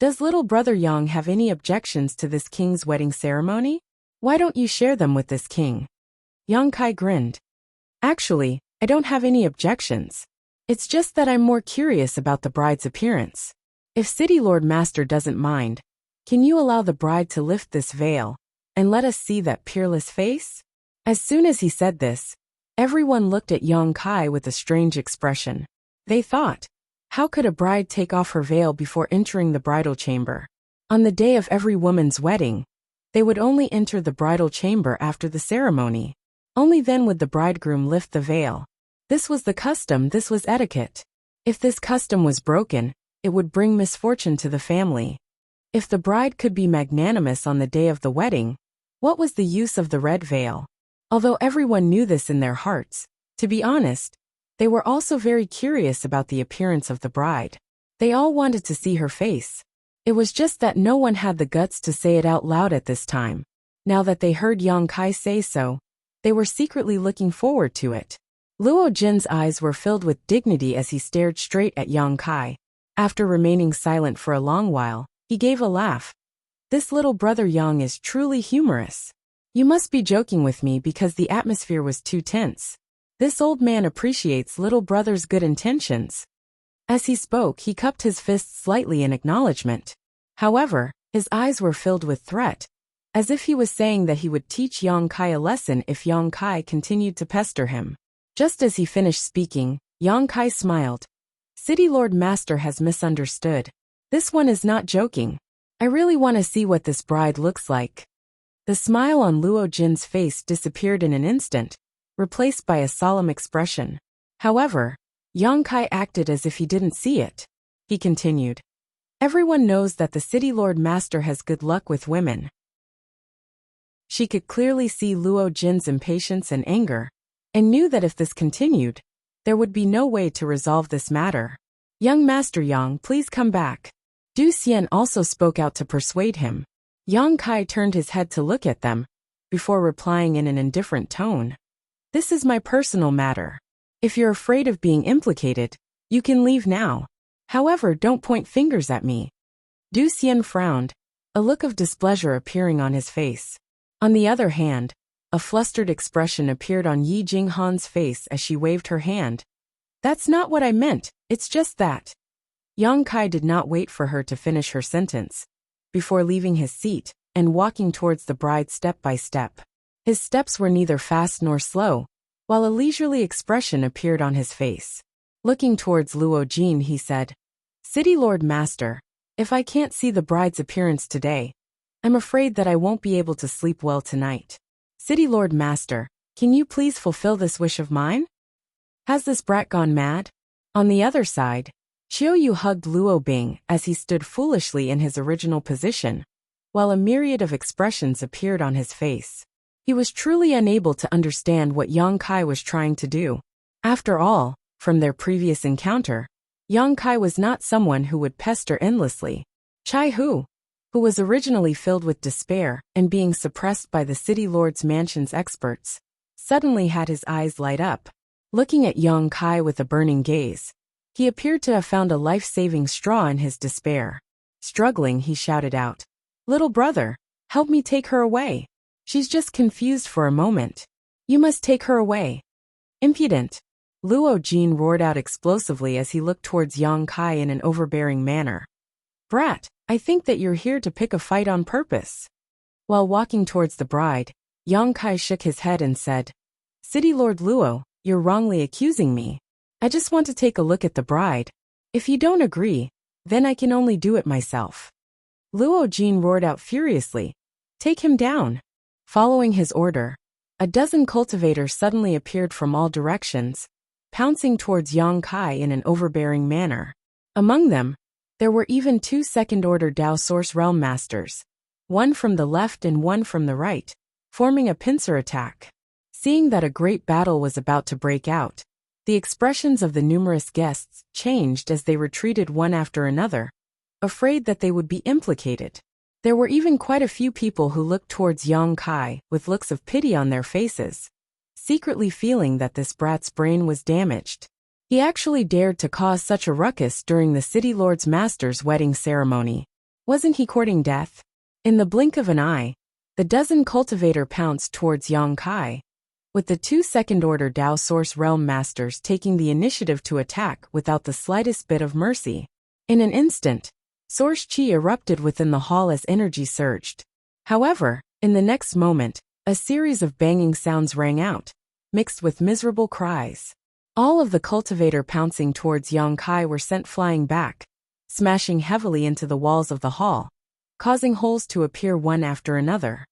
"Does little brother Yang have any objections to this king's wedding ceremony? Why don't you share them with this king?" Yang Kai grinned. "Actually, I don't have any objections. It's just that I'm more curious about the bride's appearance. If City Lord Master doesn't mind, can you allow the bride to lift this veil and let us see that peerless face?" As soon as he said this, everyone looked at Yang Kai with a strange expression. They thought, how could a bride take off her veil before entering the bridal chamber? On the day of every woman's wedding, they would only enter the bridal chamber after the ceremony. Only then would the bridegroom lift the veil. This was the custom, this was etiquette. If this custom was broken, it would bring misfortune to the family. If the bride could be magnanimous on the day of the wedding, what was the use of the red veil? Although everyone knew this in their hearts, to be honest, they were also very curious about the appearance of the bride. They all wanted to see her face. It was just that no one had the guts to say it out loud at this time. Now that they heard Yang Kai say so, they were secretly looking forward to it. Luo Jin's eyes were filled with dignity as he stared straight at Yang Kai. After remaining silent for a long while, he gave a laugh. "This little brother Yang is truly humorous. You must be joking with me because the atmosphere was too tense. This old man appreciates little brother's good intentions." As he spoke, he cupped his fist slightly in acknowledgement. However, his eyes were filled with threat, as if he was saying that he would teach Yang Kai a lesson if Yang Kai continued to pester him. Just as he finished speaking, Yang Kai smiled. "City Lord Master has misunderstood. This one is not joking. I really want to see what this bride looks like." The smile on Luo Jin's face disappeared in an instant, replaced by a solemn expression. However, Yang Kai acted as if he didn't see it. He continued, "Everyone knows that the City Lord Master has good luck with women." She could clearly see Luo Jin's impatience and anger, and knew that if this continued, there would be no way to resolve this matter. "Young Master Yang, please come back." Du Xian also spoke out to persuade him. Yang Kai turned his head to look at them, before replying in an indifferent tone. "This is my personal matter. If you're afraid of being implicated, you can leave now. However, don't point fingers at me." Du Xian frowned, a look of displeasure appearing on his face. On the other hand, a flustered expression appeared on Yi Jinghan's face as she waved her hand. "That's not what I meant, it's just that." Yang Kai did not wait for her to finish her sentence, before leaving his seat and walking towards the bride step by step. His steps were neither fast nor slow, while a leisurely expression appeared on his face. Looking towards Luo Jin, he said, "City Lord Master, if I can't see the bride's appearance today, I'm afraid that I won't be able to sleep well tonight. City Lord Master, can you please fulfill this wish of mine? Has this brat gone mad?" On the other side, Xiao Yu hugged Luo Bing as he stood foolishly in his original position, while a myriad of expressions appeared on his face. He was truly unable to understand what Yang Kai was trying to do. After all, from their previous encounter, Yang Kai was not someone who would pester endlessly. Chai Hu, who was originally filled with despair and being suppressed by the City Lord's mansion's experts, suddenly had his eyes light up. Looking at Yang Kai with a burning gaze, he appeared to have found a life-saving straw in his despair. Struggling, he shouted out, "Little brother, help me take her away. She's just confused for a moment. You must take her away." "Impudent!" Luo Jin roared out explosively as he looked towards Yang Kai in an overbearing manner. "Brat, I think that you're here to pick a fight on purpose." While walking towards the bride, Yang Kai shook his head and said, "City Lord Luo, you're wrongly accusing me. I just want to take a look at the bride. If you don't agree, then I can only do it myself." Luo Jin roared out furiously, "Take him down." Following his order, a dozen cultivators suddenly appeared from all directions, pouncing towards Yang Kai in an overbearing manner. Among them, there were even 2 second-order Dao Source Realm Masters, one from the left and one from the right, forming a pincer attack. Seeing that a great battle was about to break out, the expressions of the numerous guests changed as they retreated one after another, afraid that they would be implicated. There were even quite a few people who looked towards Yang Kai with looks of pity on their faces, secretly feeling that this brat's brain was damaged. He actually dared to cause such a ruckus during the City Lord's Master's wedding ceremony. Wasn't he courting death? In the blink of an eye, the dozen cultivator pounced towards Yang Kai, with the 2 second-order Dao Source Realm Masters taking the initiative to attack without the slightest bit of mercy. In an instant, Source Chi erupted within the hall as energy surged. However, in the next moment, a series of banging sounds rang out, mixed with miserable cries. All of the cultivator pouncing towards Yang Kai were sent flying back, smashing heavily into the walls of the hall, causing holes to appear one after another.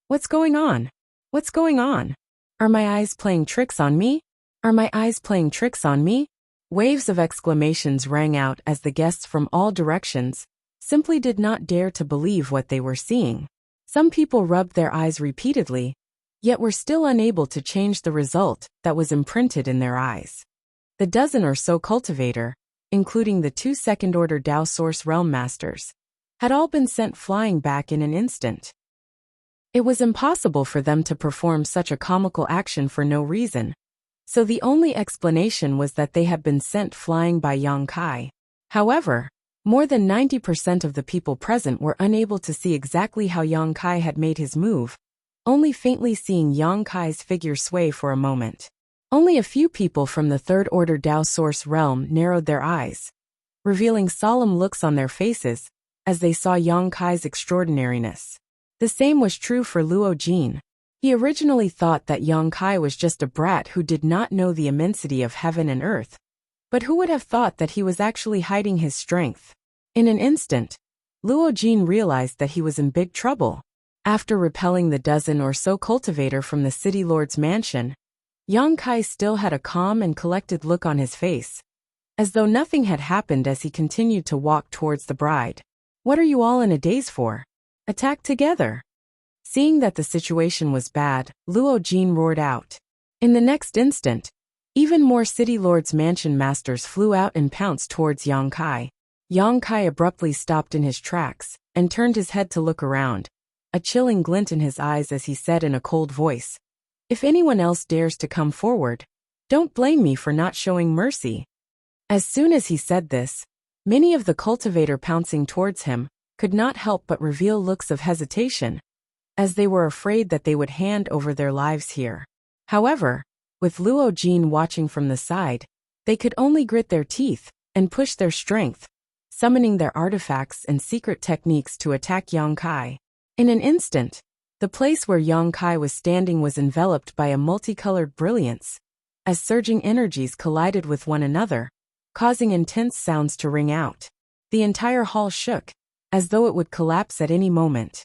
What's going on? What's going on? Are my eyes playing tricks on me? Are my eyes playing tricks on me? Waves of exclamations rang out as the guests from all directions simply did not dare to believe what they were seeing. Some people rubbed their eyes repeatedly, yet were still unable to change the result that was imprinted in their eyes. The dozen or so cultivator, including the 2 second-order Dao Source Realm Masters, had all been sent flying back in an instant. It was impossible for them to perform such a comical action for no reason, so the only explanation was that they had been sent flying by Yang Kai. However, more than 90% of the people present were unable to see exactly how Yang Kai had made his move, only faintly seeing Yang Kai's figure sway for a moment. Only a few people from the 3rd-order Dao Source realm narrowed their eyes, revealing solemn looks on their faces as they saw Yang Kai's extraordinariness. The same was true for Luo Jin. He originally thought that Yang Kai was just a brat who did not know the immensity of heaven and earth. But who would have thought that he was actually hiding his strength? In an instant, Luo Jin realized that he was in big trouble. After repelling the dozen or so cultivator from the city lord's mansion, Yang Kai still had a calm and collected look on his face, as though nothing had happened as he continued to walk towards the bride. What are you all in a daze for? Attack together! Seeing that the situation was bad, Luo Jin roared out. In the next instant, even more City Lord's Mansion masters flew out and pounced towards Yang Kai. Yang Kai abruptly stopped in his tracks and turned his head to look around, a chilling glint in his eyes as he said in a cold voice, "If anyone else dares to come forward, don't blame me for not showing mercy." As soon as he said this, many of the cultivator pouncing towards him could not help but reveal looks of hesitation, as they were afraid that they would hand over their lives here. However, with Luo Jin watching from the side, they could only grit their teeth and push their strength, summoning their artifacts and secret techniques to attack Yang Kai. In an instant, the place where Yang Kai was standing was enveloped by a multicolored brilliance, as surging energies collided with one another, causing intense sounds to ring out. The entire hall shook, as though it would collapse at any moment.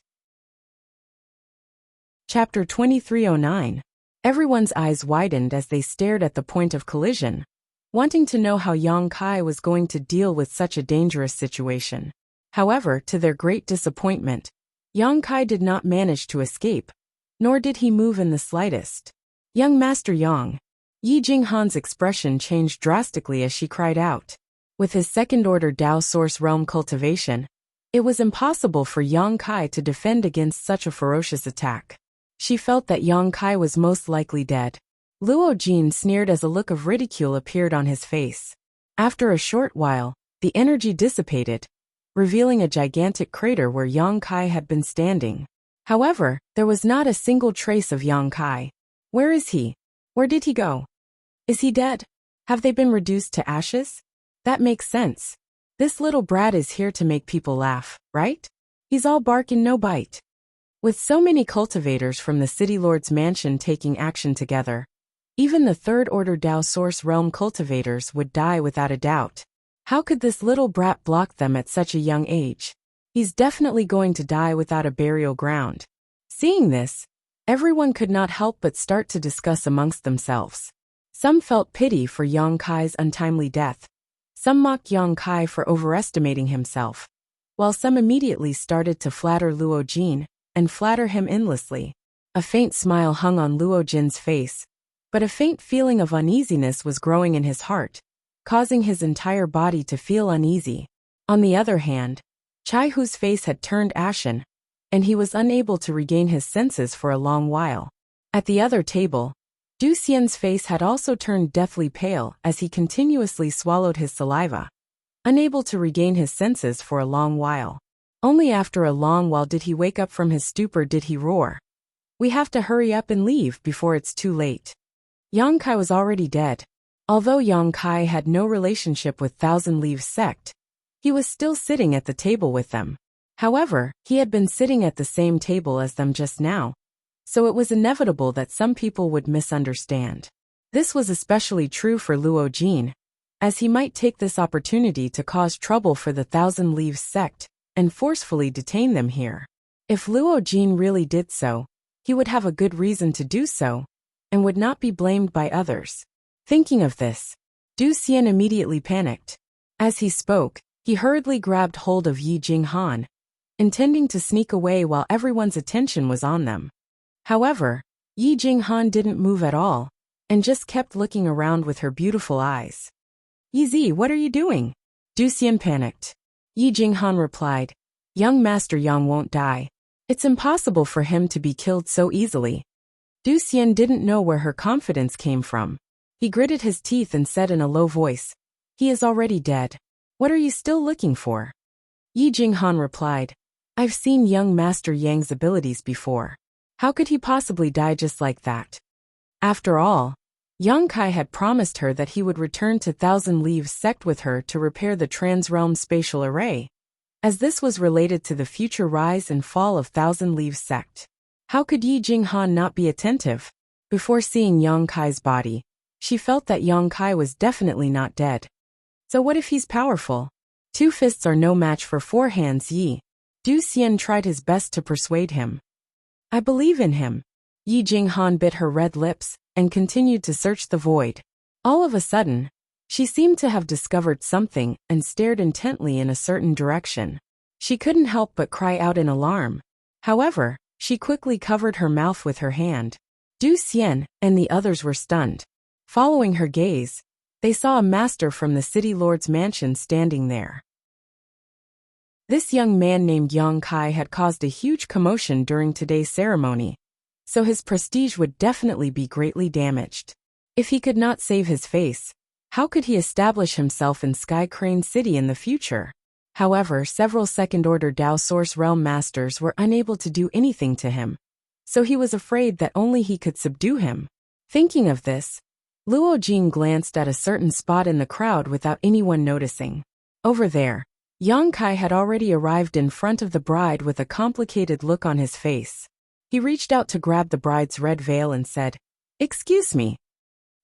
Chapter 2309. Everyone's eyes widened as they stared at the point of collision, wanting to know how Yang Kai was going to deal with such a dangerous situation. However, to their great disappointment, Yang Kai did not manage to escape, nor did he move in the slightest. "Young Master Yang." Yi Jinghan's expression changed drastically as she cried out. With his second-order Dao Source Realm cultivation, it was impossible for Yang Kai to defend against such a ferocious attack. She felt that Yang Kai was most likely dead. Luo Jin sneered as a look of ridicule appeared on his face. After a short while, the energy dissipated, revealing a gigantic crater where Yang Kai had been standing. However, there was not a single trace of Yang Kai. Where is he? Where did he go? Is he dead? Have they been reduced to ashes? That makes sense. This little brat is here to make people laugh, right? He's all bark and no bite. With so many cultivators from the City Lord's Mansion taking action together, even the third-order Dao Source Realm cultivators would die without a doubt. How could this little brat block them at such a young age? He's definitely going to die without a burial ground. Seeing this, Everyone could not help but start to discuss amongst themselves. Some felt pity for Yang Kai's untimely death. Some mocked Yang Kai for overestimating himself, while some immediately started to flatter Luo Jin and flatter him endlessly. A faint smile hung on Luo Jin's face, but a faint feeling of uneasiness was growing in his heart, causing his entire body to feel uneasy. On the other hand, Chai Hu's face had turned ashen, and he was unable to regain his senses for a long while. At the other table, Du Xian's face had also turned deathly pale as he continuously swallowed his saliva. Unable to regain his senses for a long while. Only after a long while did he wake up from his stupor did he roar. "We have to hurry up and leave before it's too late." Yang Kai was already dead. Although Yang Kai had no relationship with Thousand Leaves sect, he was still sitting at the table with them. However, he had been sitting at the same table as them just now, so it was inevitable that some people would misunderstand. This was especially true for Luo Jin, as he might take this opportunity to cause trouble for the Thousand Leaves sect and forcefully detain them here. If Luo Jin really did so, he would have a good reason to do so, and would not be blamed by others. Thinking of this, Du Xian immediately panicked. As he spoke, he hurriedly grabbed hold of Yi Jinghan, intending to sneak away while everyone's attention was on them. However, Yi Jinghan didn't move at all, and just kept looking around with her beautiful eyes. "Yi Zi, what are you doing?" Du Xian panicked. Yi Jinghan replied, "Young Master Yang won't die. It's impossible for him to be killed so easily." Du Xian didn't know where her confidence came from. He gritted his teeth and said in a low voice, "He is already dead. What are you still looking for?" Yi Jinghan replied, "I've seen young Master Yang's abilities before. How could he possibly die just like that?" After all, Yang Kai had promised her that he would return to Thousand Leaves sect with her to repair the Trans-Realm Spatial Array, as this was related to the future rise and fall of Thousand Leaves sect. How could Yi Jinghan not be attentive? Before seeing Yang Kai's body, she felt that Yang Kai was definitely not dead. So what if he's powerful? 2 fists are no match for 4 hands. Du Xian tried his best to persuade him. "I believe in him." Yi Jinghan bit her red lips and continued to search the void. All of a sudden, she seemed to have discovered something and stared intently in a certain direction. She couldn't help but cry out in alarm. However, she quickly covered her mouth with her hand. Du Xian and the others were stunned. Following her gaze, they saw a master from the city lord's mansion standing there. This young man named Yang Kai had caused a huge commotion during today's ceremony, so his prestige would definitely be greatly damaged. If he could not save his face, how could he establish himself in Sky Crane City in the future? However, several second-order Dao Source Realm Masters were unable to do anything to him, so he was afraid that only he could subdue him. Thinking of this, Luo Jin glanced at a certain spot in the crowd without anyone noticing. Over there, Yang Kai had already arrived in front of the bride with a complicated look on his face. He reached out to grab the bride's red veil and said, "Excuse me."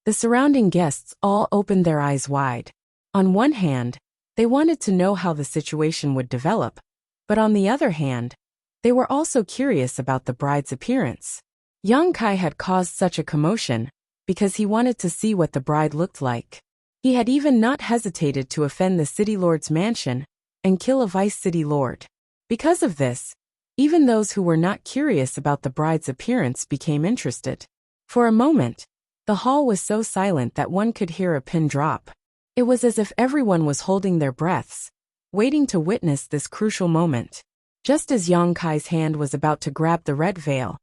The surrounding guests all opened their eyes wide. On one hand, they wanted to know how the situation would develop, but on the other hand, they were also curious about the bride's appearance. Yang Kai had caused such a commotion because he wanted to see what the bride looked like. He had even not hesitated to offend the city lord's mansion and kill a vice city lord. Because of this, even those who were not curious about the bride's appearance became interested. For a moment, the hall was so silent that one could hear a pin drop. It was as if everyone was holding their breaths, waiting to witness this crucial moment. Just as Yang Kai's hand was about to grab the red veil,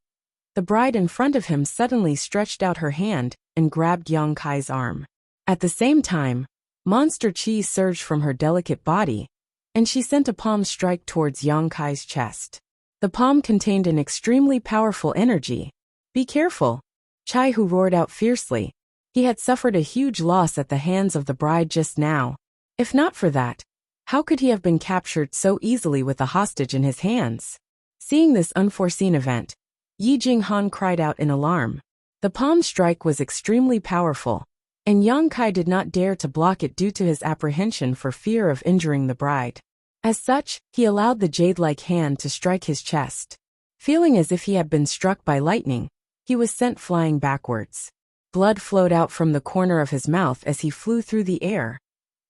the bride in front of him suddenly stretched out her hand and grabbed Yang Kai's arm. At the same time, monster chi surged from her delicate body, and she sent a palm strike towards Yang Kai's chest. The palm contained an extremely powerful energy. "Be careful!" Chai Hu roared out fiercely. He had suffered a huge loss at the hands of the bride just now. If not for that, how could he have been captured so easily with a hostage in his hands? Seeing this unforeseen event, Yi Jinghan cried out in alarm. The palm strike was extremely powerful, and Yang Kai did not dare to block it due to his apprehension for fear of injuring the bride. As such, he allowed the jade-like hand to strike his chest. Feeling as if he had been struck by lightning, he was sent flying backwards. Blood flowed out from the corner of his mouth as he flew through the air,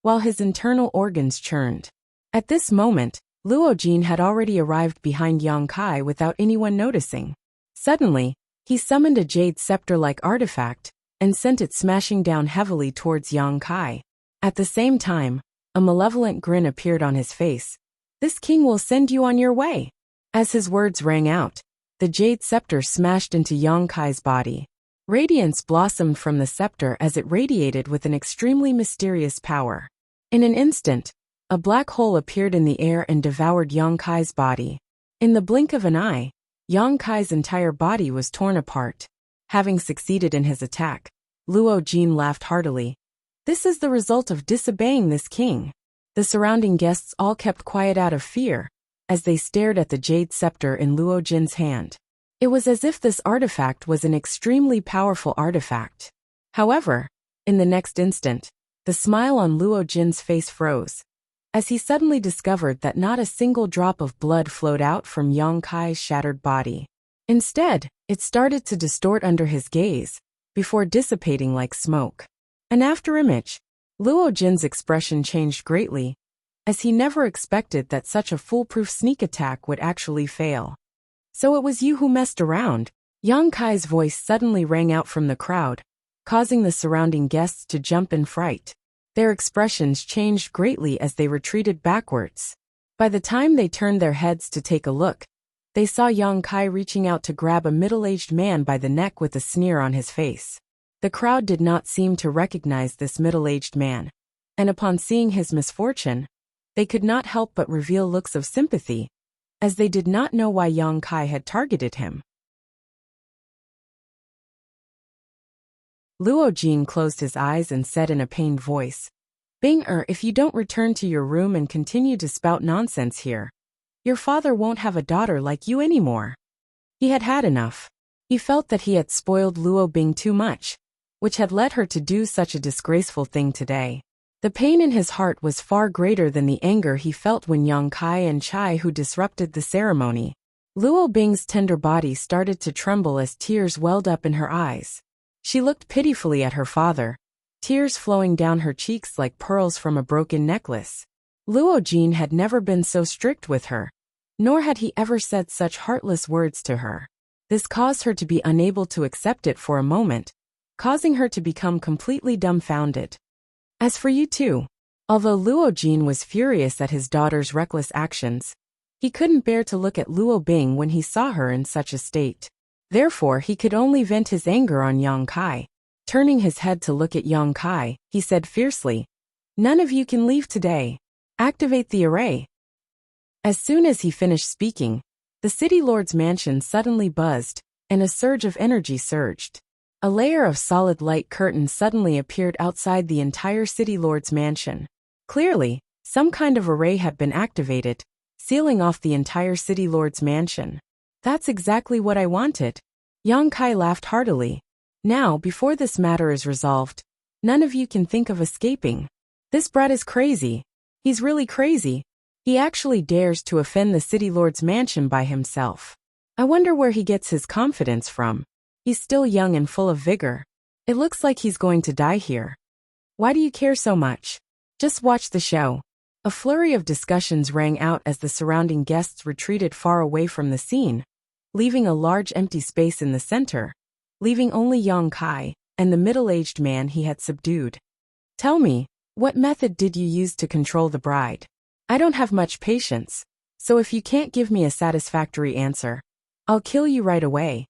while his internal organs churned. At this moment, Luo Jin had already arrived behind Yang Kai without anyone noticing. Suddenly, he summoned a jade scepter-like artifact and sent it smashing down heavily towards Yang Kai. At the same time, a malevolent grin appeared on his face. "This king will send you on your way." As his words rang out, the jade scepter smashed into Yang Kai's body. Radiance blossomed from the scepter as it radiated with an extremely mysterious power. In an instant, a black hole appeared in the air and devoured Yang Kai's body. In the blink of an eye, Yang Kai's entire body was torn apart. Having succeeded in his attack, Luo Jin laughed heartily. "This is the result of disobeying this king." The surrounding guests all kept quiet out of fear, as they stared at the jade scepter in Luo Jin's hand. It was as if this artifact was an extremely powerful artifact. However, in the next instant, the smile on Luo Jin's face froze, as he suddenly discovered that not a single drop of blood flowed out from Yang Kai's shattered body. Instead, it started to distort under his gaze, before dissipating like smoke. An afterimage, Luo Jin's expression changed greatly, as he never expected that such a foolproof sneak attack would actually fail. "So it was you who messed around?" Yang Kai's voice suddenly rang out from the crowd, causing the surrounding guests to jump in fright. Their expressions changed greatly as they retreated backwards. By the time they turned their heads to take a look, they saw Yang Kai reaching out to grab a middle-aged man by the neck with a sneer on his face. The crowd did not seem to recognize this middle-aged man, and upon seeing his misfortune, they could not help but reveal looks of sympathy, as they did not know why Yang Kai had targeted him. Luo Jin closed his eyes and said in a pained voice, If you don't return to your room and continue to spout nonsense here, your father won't have a daughter like you anymore." He had had enough. He felt that he had spoiled Luo Bing too much, which had led her to do such a disgraceful thing today. The pain in his heart was far greater than the anger he felt when Yang Kai and Chai who disrupted the ceremony. Luo Bing's tender body started to tremble as tears welled up in her eyes. She looked pitifully at her father, tears flowing down her cheeks like pearls from a broken necklace. Luo Jin had never been so strict with her, nor had he ever said such heartless words to her. This caused her to be unable to accept it for a moment, causing her to become completely dumbfounded. As for you two, although Luo Jin was furious at his daughter's reckless actions, he couldn't bear to look at Luo Bing when he saw her in such a state. Therefore, he could only vent his anger on Yang Kai. Turning his head to look at Yang Kai, he said fiercely, "None of you can leave today. Activate the array." As soon as he finished speaking, the city lord's mansion suddenly buzzed, and a surge of energy surged. A layer of solid light curtain suddenly appeared outside the entire city lord's mansion. Clearly, some kind of array had been activated, sealing off the entire city lord's mansion. "That's exactly what I wanted." Yang Kai laughed heartily. "Now, before this matter is resolved, none of you can think of escaping. This brat is crazy. He's really crazy. He actually dares to offend the city lord's mansion by himself. I wonder where he gets his confidence from. He's still young and full of vigor. It looks like he's going to die here. Why do you care so much? Just watch the show." A flurry of discussions rang out as the surrounding guests retreated far away from the scene, leaving a large empty space in the center, leaving only Yang Kai and the middle-aged man he had subdued. "Tell me, what method did you use to control the bride? I don't have much patience, so if you can't give me a satisfactory answer, I'll kill you right away."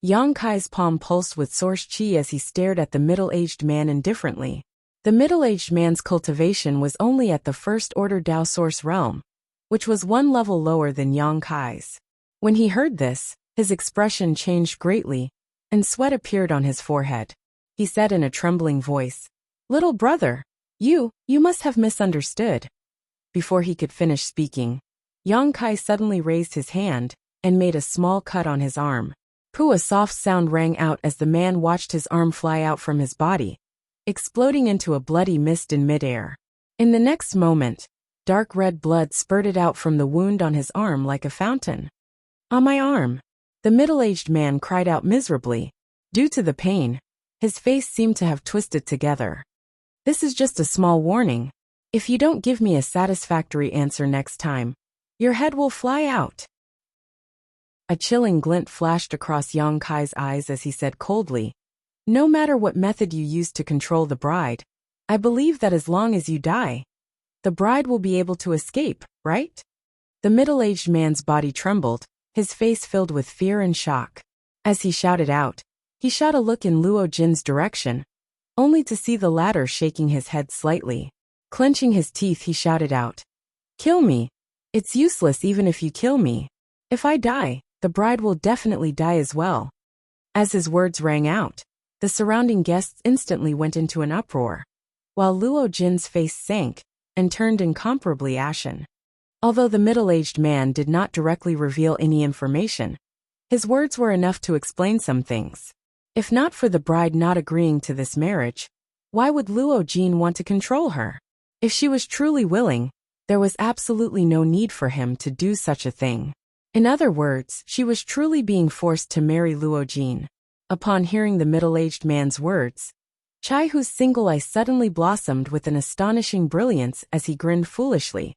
Yang Kai's palm pulsed with source chi as he stared at the middle-aged man indifferently. The middle-aged man's cultivation was only at the first-order Dao Source realm, which was one level lower than Yang Kai's. When he heard this, his expression changed greatly, and sweat appeared on his forehead. He said in a trembling voice, "Little brother, you must have misunderstood." Before he could finish speaking, Yang Kai suddenly raised his hand and made a small cut on his arm. Pooh! A soft sound rang out as the man watched his arm fly out from his body, exploding into a bloody mist in midair. In the next moment, dark red blood spurted out from the wound on his arm like a fountain. "On my arm, The middle-aged man cried out miserably. Due to the pain, his face seemed to have twisted together. This is just a small warning. If you don't give me a satisfactory answer next time, your head will fly out. A chilling glint flashed across Yang Kai's eyes as he said coldly, no matter what method you use to control the bride, I believe that as long as you die, the bride will be able to escape, right? The middle-aged man's body trembled, his face filled with fear and shock. As he shouted out, he shot a look in Luo Jin's direction, only to see the latter shaking his head slightly. Clenching his teeth, he shouted out, kill me. It's useless even if you kill me. If I die, the bride will definitely die as well. As his words rang out, the surrounding guests instantly went into an uproar, while Luo Jin's face sank and turned incomparably ashen. Although the middle-aged man did not directly reveal any information, his words were enough to explain some things. If not for the bride not agreeing to this marriage, why would Luo Jin want to control her? If she was truly willing, there was absolutely no need for him to do such a thing. In other words, she was truly being forced to marry Luo Jin. Upon hearing the middle-aged man's words, Chai Hu's single eye suddenly blossomed with an astonishing brilliance as he grinned foolishly,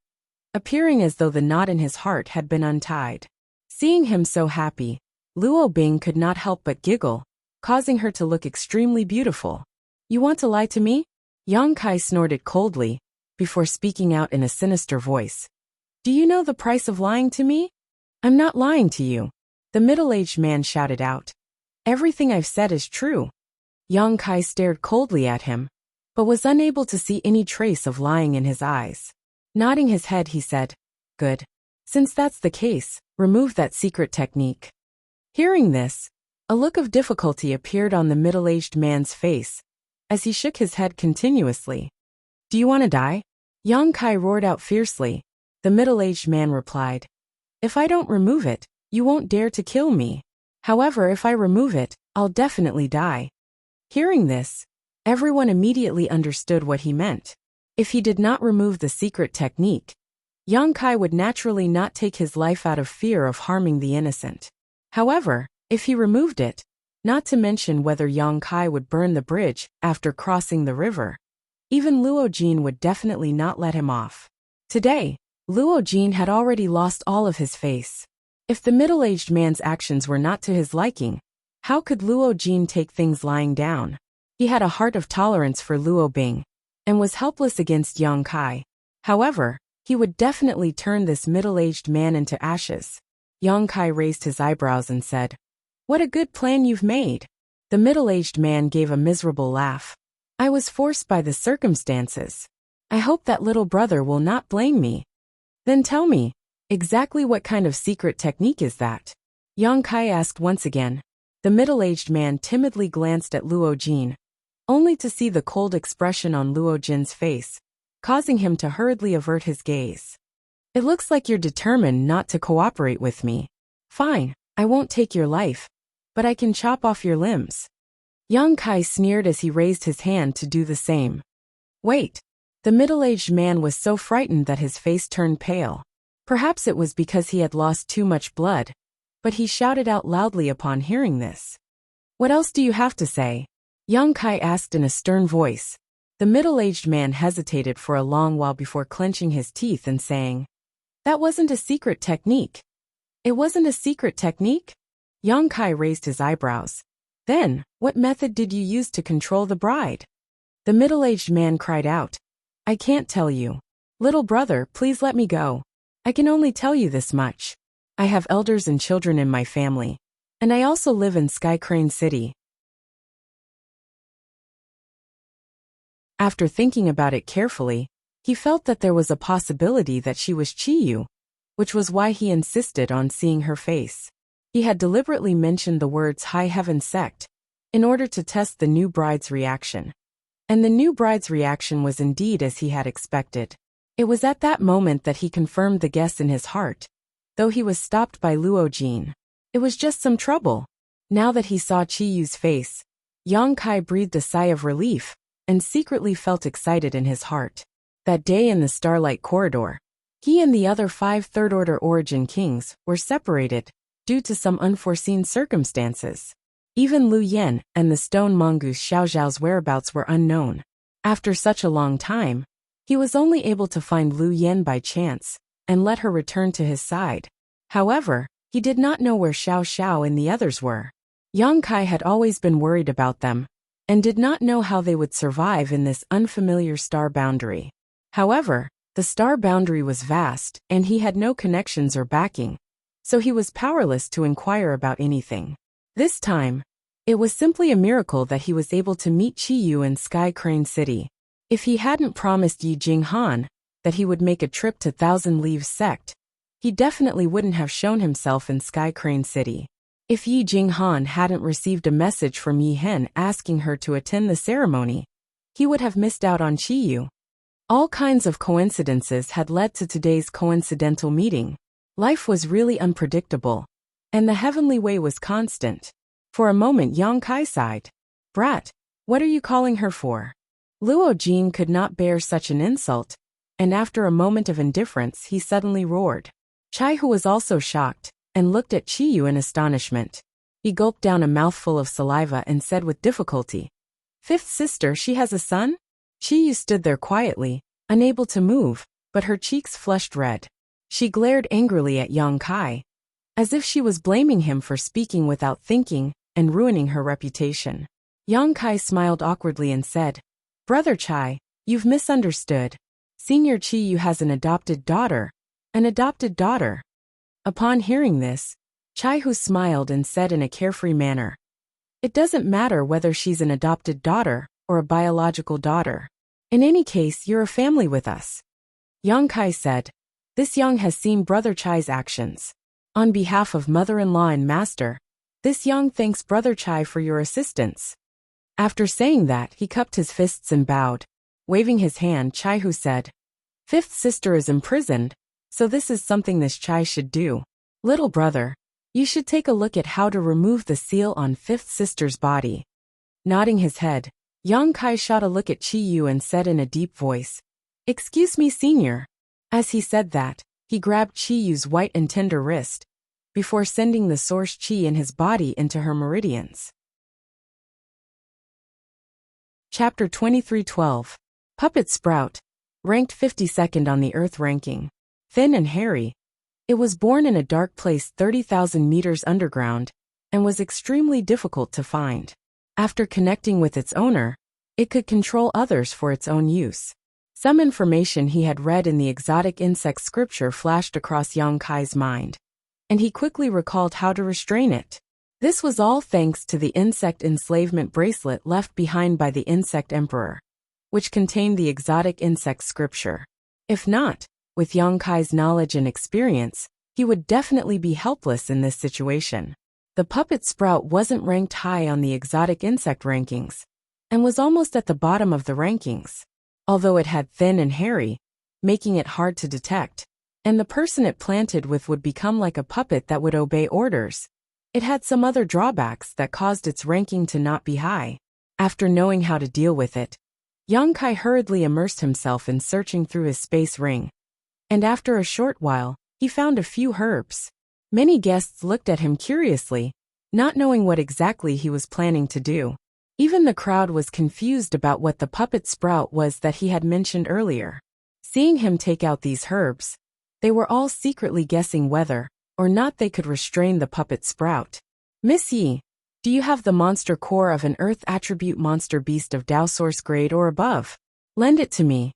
appearing as though the knot in his heart had been untied. Seeing him so happy, Luo Bing could not help but giggle, causing her to look extremely beautiful. You want to lie to me? Yang Kai snorted coldly, before speaking out in a sinister voice. Do you know the price of lying to me? I'm not lying to you. The middle-aged man shouted out. Everything I've said is true. Yang Kai stared coldly at him, but was unable to see any trace of lying in his eyes. Nodding his head, he said, good. Since that's the case, remove that secret technique. Hearing this, a look of difficulty appeared on the middle-aged man's face, as he shook his head continuously. Do you want to die? Yang Kai roared out fiercely. The middle-aged man replied, if I don't remove it, you won't dare to kill me. However, if I remove it, I'll definitely die. Hearing this, everyone immediately understood what he meant. If he did not remove the secret technique, Yang Kai would naturally not take his life out of fear of harming the innocent. However, if he removed it, not to mention whether Yang Kai would burn the bridge after crossing the river, even Luo Jin would definitely not let him off. Today, Luo Jin had already lost all of his face. If the middle-aged man's actions were not to his liking, how could Luo Jin take things lying down? He had a heart of tolerance for Luo Bing, and was helpless against Yang Kai. However, he would definitely turn this middle-aged man into ashes. Yang Kai raised his eyebrows and said, what a good plan you've made. The middle-aged man gave a miserable laugh. I was forced by the circumstances. I hope that little brother will not blame me. Then tell me, exactly what kind of secret technique is that? Yang Kai asked once again. The middle-aged man timidly glanced at Luo Jin, only to see the cold expression on Luo Jin's face, causing him to hurriedly avert his gaze. It looks like you're determined not to cooperate with me. Fine, I won't take your life, but I can chop off your limbs. Yang Kai sneered as he raised his hand to do the same. Wait. The middle-aged man was so frightened that his face turned pale. Perhaps it was because he had lost too much blood, but he shouted out loudly upon hearing this. What else do you have to say? Yang Kai asked in a stern voice. The middle-aged man hesitated for a long while before clenching his teeth and saying, that wasn't a secret technique. It wasn't a secret technique? Yang Kai raised his eyebrows. Then, what method did you use to control the bride? The middle-aged man cried out, I can't tell you. Little brother, please let me go. I can only tell you this much. I have elders and children in my family, and I also live in Sky Crane City. After thinking about it carefully, he felt that there was a possibility that she was Chiyu, which was why he insisted on seeing her face. He had deliberately mentioned the words High Heaven Sect in order to test the new bride's reaction. And the new bride's reaction was indeed as he had expected. It was at that moment that he confirmed the guess in his heart, though he was stopped by Luo Jin. It was just some trouble. Now that he saw Chiyu's face, Yang Kai breathed a sigh of relief and secretly felt excited in his heart. That day in the Starlight Corridor, he and the other 5 third-order origin kings were separated, due to some unforeseen circumstances. Even Lu Yen and the stone mongoose Xiao Zhao's whereabouts were unknown. After such a long time, he was only able to find Lu Yen by chance and let her return to his side. However, he did not know where Xiao Xiao and the others were. Yang Kai had always been worried about them and did not know how they would survive in this unfamiliar star boundary. However, the star boundary was vast and he had no connections or backing, so he was powerless to inquire about anything. This time, it was simply a miracle that he was able to meet Qi Yu in Sky Crane City. If he hadn't promised Yi Jinghan that he would make a trip to Thousand Leaves Sect, he definitely wouldn't have shown himself in Sky Crane City. If Yi Jinghan hadn't received a message from Yi Hen asking her to attend the ceremony, he would have missed out on Qi Yu. All kinds of coincidences had led to today's coincidental meeting. Life was really unpredictable, and the heavenly way was constant. For a moment Yang Kai sighed. "Brat, what are you calling her for?" Luo Jin could not bear such an insult, and after a moment of indifference he suddenly roared. Chai Hu was also shocked, and looked at Qi Yu in astonishment. He gulped down a mouthful of saliva and said with difficulty, "Fifth sister, she has a son?" Qi Yu stood there quietly, unable to move, but her cheeks flushed red. She glared angrily at Yang Kai, as if she was blaming him for speaking without thinking and ruining her reputation. Yang Kai smiled awkwardly and said, "Brother Chai, you've misunderstood. Senior Qi Yu has an adopted daughter." An adopted daughter. Upon hearing this, Chai Hu smiled and said in a carefree manner, "It doesn't matter whether she's an adopted daughter or a biological daughter. In any case, you're a family with us." Yang Kai said, "This Yang has seen Brother Chai's actions. On behalf of mother-in-law and master, this Yang thanks Brother Chai for your assistance." After saying that, he cupped his fists and bowed. Waving his hand, Chai Hu said, "Fifth sister is imprisoned, so this is something this Chai should do. Little brother, you should take a look at how to remove the seal on fifth sister's body." Nodding his head, Yang Kai shot a look at Qi Yu and said in a deep voice, "Excuse me, senior." As he said that, he grabbed Qi Yu's white and tender wrist, before sending the source Qi in his body into her meridians. Chapter 23:12. Puppet Sprout. Ranked 52nd on the Earth ranking. Thin and hairy, it was born in a dark place 30,000 meters underground, and was extremely difficult to find. After connecting with its owner, it could control others for its own use. Some information he had read in the exotic insect scripture flashed across Yang Kai's mind, and he quickly recalled how to restrain it. This was all thanks to the insect enslavement bracelet left behind by the insect emperor, which contained the exotic insect scripture. If not, with Yang Kai's knowledge and experience, he would definitely be helpless in this situation. The puppet sprout wasn't ranked high on the exotic insect rankings, and was almost at the bottom of the rankings. Although it had thin and hairy, making it hard to detect, and the person it planted with would become like a puppet that would obey orders, it had some other drawbacks that caused its ranking to not be high. After knowing how to deal with it, Yang Kai hurriedly immersed himself in searching through his space ring, and after a short while, he found a few herbs. Many guests looked at him curiously, not knowing what exactly he was planning to do. Even the crowd was confused about what the puppet sprout was that he had mentioned earlier. Seeing him take out these herbs, they were all secretly guessing whether or not they could restrain the puppet sprout. "Miss Yi, do you have the monster core of an Earth attribute monster beast of Dao Source grade or above? Lend it to me."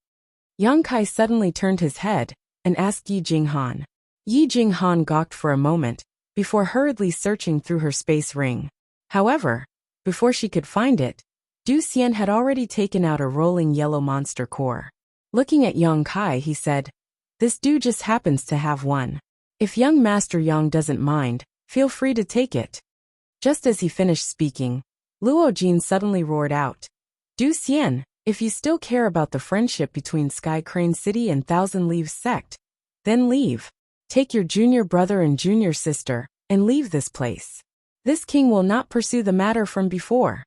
Yang Kai suddenly turned his head and asked Yi Jinghan. Yi Jinghan gawked for a moment, before hurriedly searching through her space ring. However, before she could find it, Du Xian had already taken out a rolling yellow monster core. Looking at Yang Kai, he said, "This Du just happens to have one. If young Master Yang doesn't mind, feel free to take it." Just as he finished speaking, Luo Jin suddenly roared out, "Du Xian, if you still care about the friendship between Sky Crane City and Thousand Leaves Sect, then leave. Take your junior brother and junior sister, and leave this place. This king will not pursue the matter from before."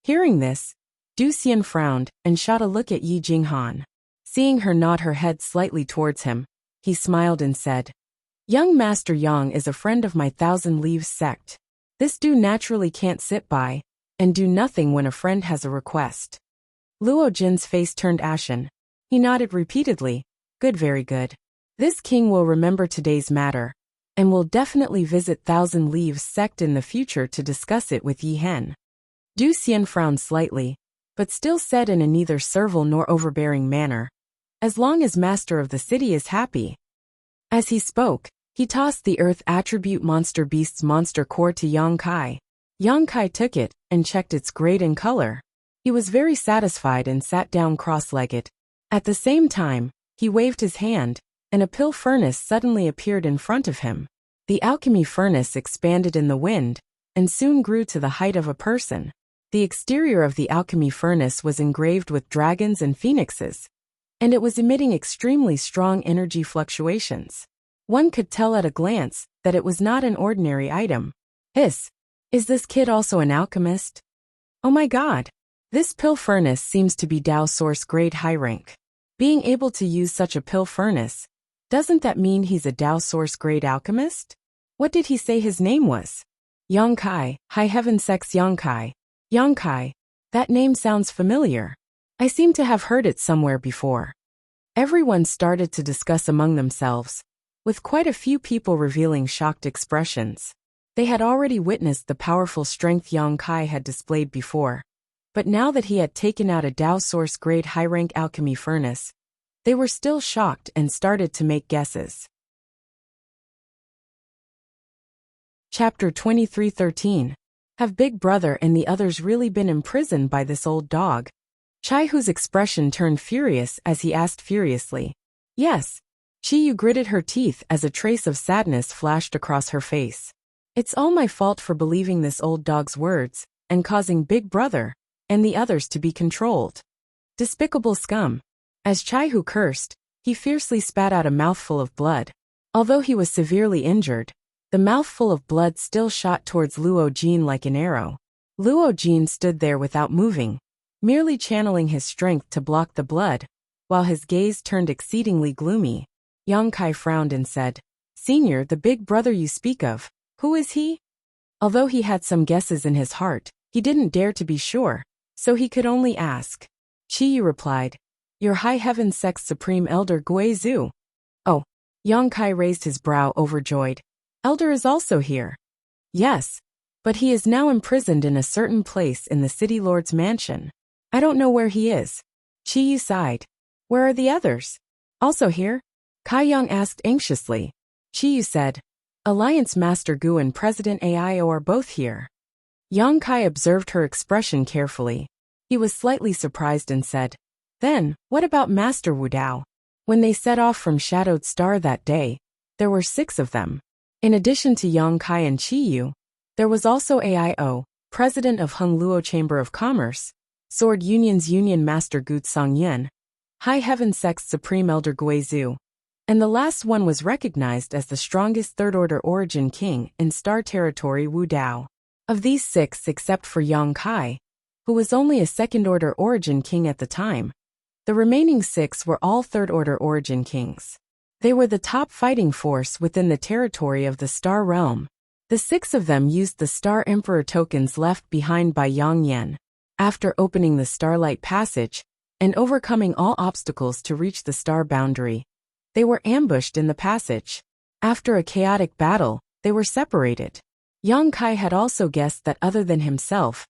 Hearing this, Du Xian frowned and shot a look at Yi Jinghan. Seeing her nod her head slightly towards him, he smiled and said, Young Master Yang is a friend of my Thousand Leaves sect. This dude naturally can't sit by and do nothing when a friend has a request. Luo Jin's face turned ashen. He nodded repeatedly. Good, very good. This king will remember today's matter, and will definitely visit Thousand Leaves sect in the future to discuss it with Yi Hen. Du Xian frowned slightly, but still said in a neither servile nor overbearing manner, as long as master of the city is happy. As he spoke, he tossed the earth attribute monster beast's monster core to Yang Kai. Yang Kai took it and checked its grade and color. He was very satisfied and sat down cross-legged. At the same time, he waved his hand, and a pill furnace suddenly appeared in front of him. The alchemy furnace expanded in the wind, and soon grew to the height of a person. The exterior of the alchemy furnace was engraved with dragons and phoenixes, and it was emitting extremely strong energy fluctuations. One could tell at a glance that it was not an ordinary item. Hiss! Is this kid also an alchemist? Oh my god! This pill furnace seems to be Dao Source grade high rank. Being able to use such a pill furnace, doesn't that mean he's a Dao Source grade alchemist? What did he say his name was? Yang Kai, High Heaven Sex Yang Kai. Yang Kai, that name sounds familiar. I seem to have heard it somewhere before. Everyone started to discuss among themselves, with quite a few people revealing shocked expressions. They had already witnessed the powerful strength Yang Kai had displayed before, but now that he had taken out a Dao Source grade high-rank alchemy furnace, they were still shocked and started to make guesses. Chapter 23:13. Have Big Brother and the others really been imprisoned by this old dog? Chaihu's expression turned furious as he asked furiously. Yes. Chiyu gritted her teeth as a trace of sadness flashed across her face. It's all my fault for believing this old dog's words, and causing Big Brother and the others to be controlled. Despicable scum. As Chaihu cursed, he fiercely spat out a mouthful of blood. Although he was severely injured, the mouthful of blood still shot towards Luo Jin like an arrow. Luo Jin stood there without moving, merely channeling his strength to block the blood, while his gaze turned exceedingly gloomy. Yang Kai frowned and said, Senior, the Big Brother you speak of, who is he? Although he had some guesses in his heart, he didn't dare to be sure, so he could only ask. Chiyu replied, Your High Heaven Sex Supreme Elder Gui Zhu. Oh. Yang Kai raised his brow overjoyed. Elder is also here. Yes, but he is now imprisoned in a certain place in the City Lord's mansion. I don't know where he is. Chiyu sighed. Where are the others? Also here? Kai Yang asked anxiously. Chiyu said, Alliance Master Gu and President Aio are both here. Yang Kai observed her expression carefully. He was slightly surprised and said, Then, what about Master Wu Dao? When they set off from Shadowed Star that day, there were 6 of them. In addition to Yang Kai and Chiyu, there was also Aio, President of Hung Luo Chamber of Commerce, Sword Union's Union Master Gu Tsangyan, High Heaven Sect's Supreme Elder Gui Zhu, and the last one was recognized as the strongest Third-Order Origin King in Star Territory Wu Dao. Of these 6 except for Yang Kai, who was only a Second-Order Origin King at the time, the remaining 6 were all Third-Order Origin Kings. They were the top fighting force within the territory of the Star Realm. The 6 of them used the Star Emperor tokens left behind by Yang Yan. After opening the Starlight Passage and overcoming all obstacles to reach the star boundary, they were ambushed in the passage. After a chaotic battle, they were separated. Yang Kai had also guessed that other than himself,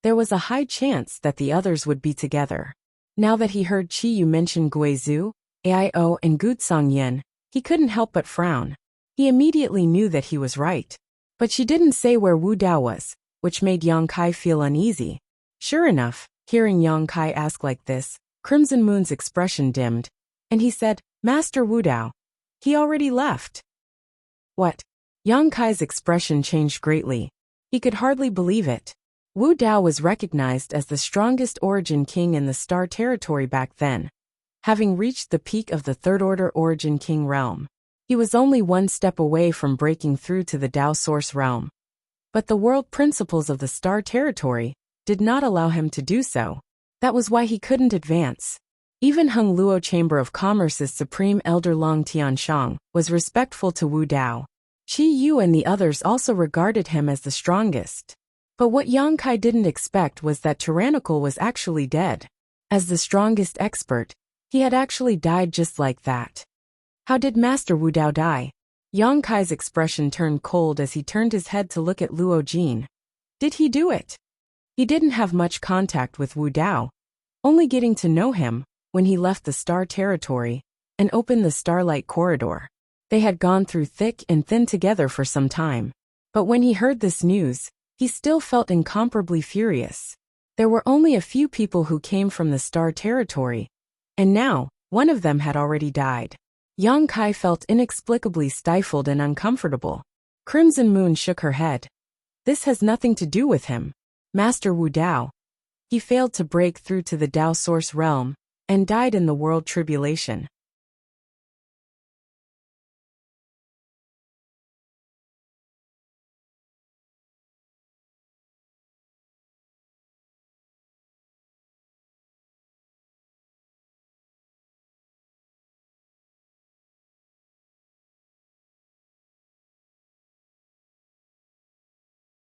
there was a high chance that the others would be together. Now that he heard Chiyu mention Gui Zhu, Aio and Gu Tsangyan, he couldn't help but frown. He immediately knew that he was right. But she didn't say where Wu Dao was, which made Yang Kai feel uneasy. Sure enough, hearing Yang Kai ask like this, Crimson Moon's expression dimmed, and he said, Master Wu Dao. He already left. What? Yang Kai's expression changed greatly. He could hardly believe it. Wu Dao was recognized as the strongest Origin King in the Star Territory back then. Having reached the peak of the Third-Order Origin King realm, he was only one step away from breaking through to the Dao Source realm. But the world principles of the Star Territory did not allow him to do so. That was why he couldn't advance. Even Hung Luo Chamber of Commerce's Supreme Elder Long Tianshang was respectful to Wu Dao. Qi Yu and the others also regarded him as the strongest. But what Yang Kai didn't expect was that Tyrannical was actually dead. As the strongest expert, he had actually died just like that. How did Master Wu Dao die? Yang Kai's expression turned cold as he turned his head to look at Luo Jin. Did he do it? He didn't have much contact with Wu Dao, only getting to know him when he left the Star Territory and opened the Starlight Corridor. They had gone through thick and thin together for some time. But when he heard this news, he still felt incomparably furious. There were only a few people who came from the Star Territory, and now, one of them had already died. Yang Kai felt inexplicably stifled and uncomfortable. Crimson Moon shook her head. This has nothing to do with him. Master Wu Dao. He failed to break through to the Dao Source realm, and died in the world tribulation.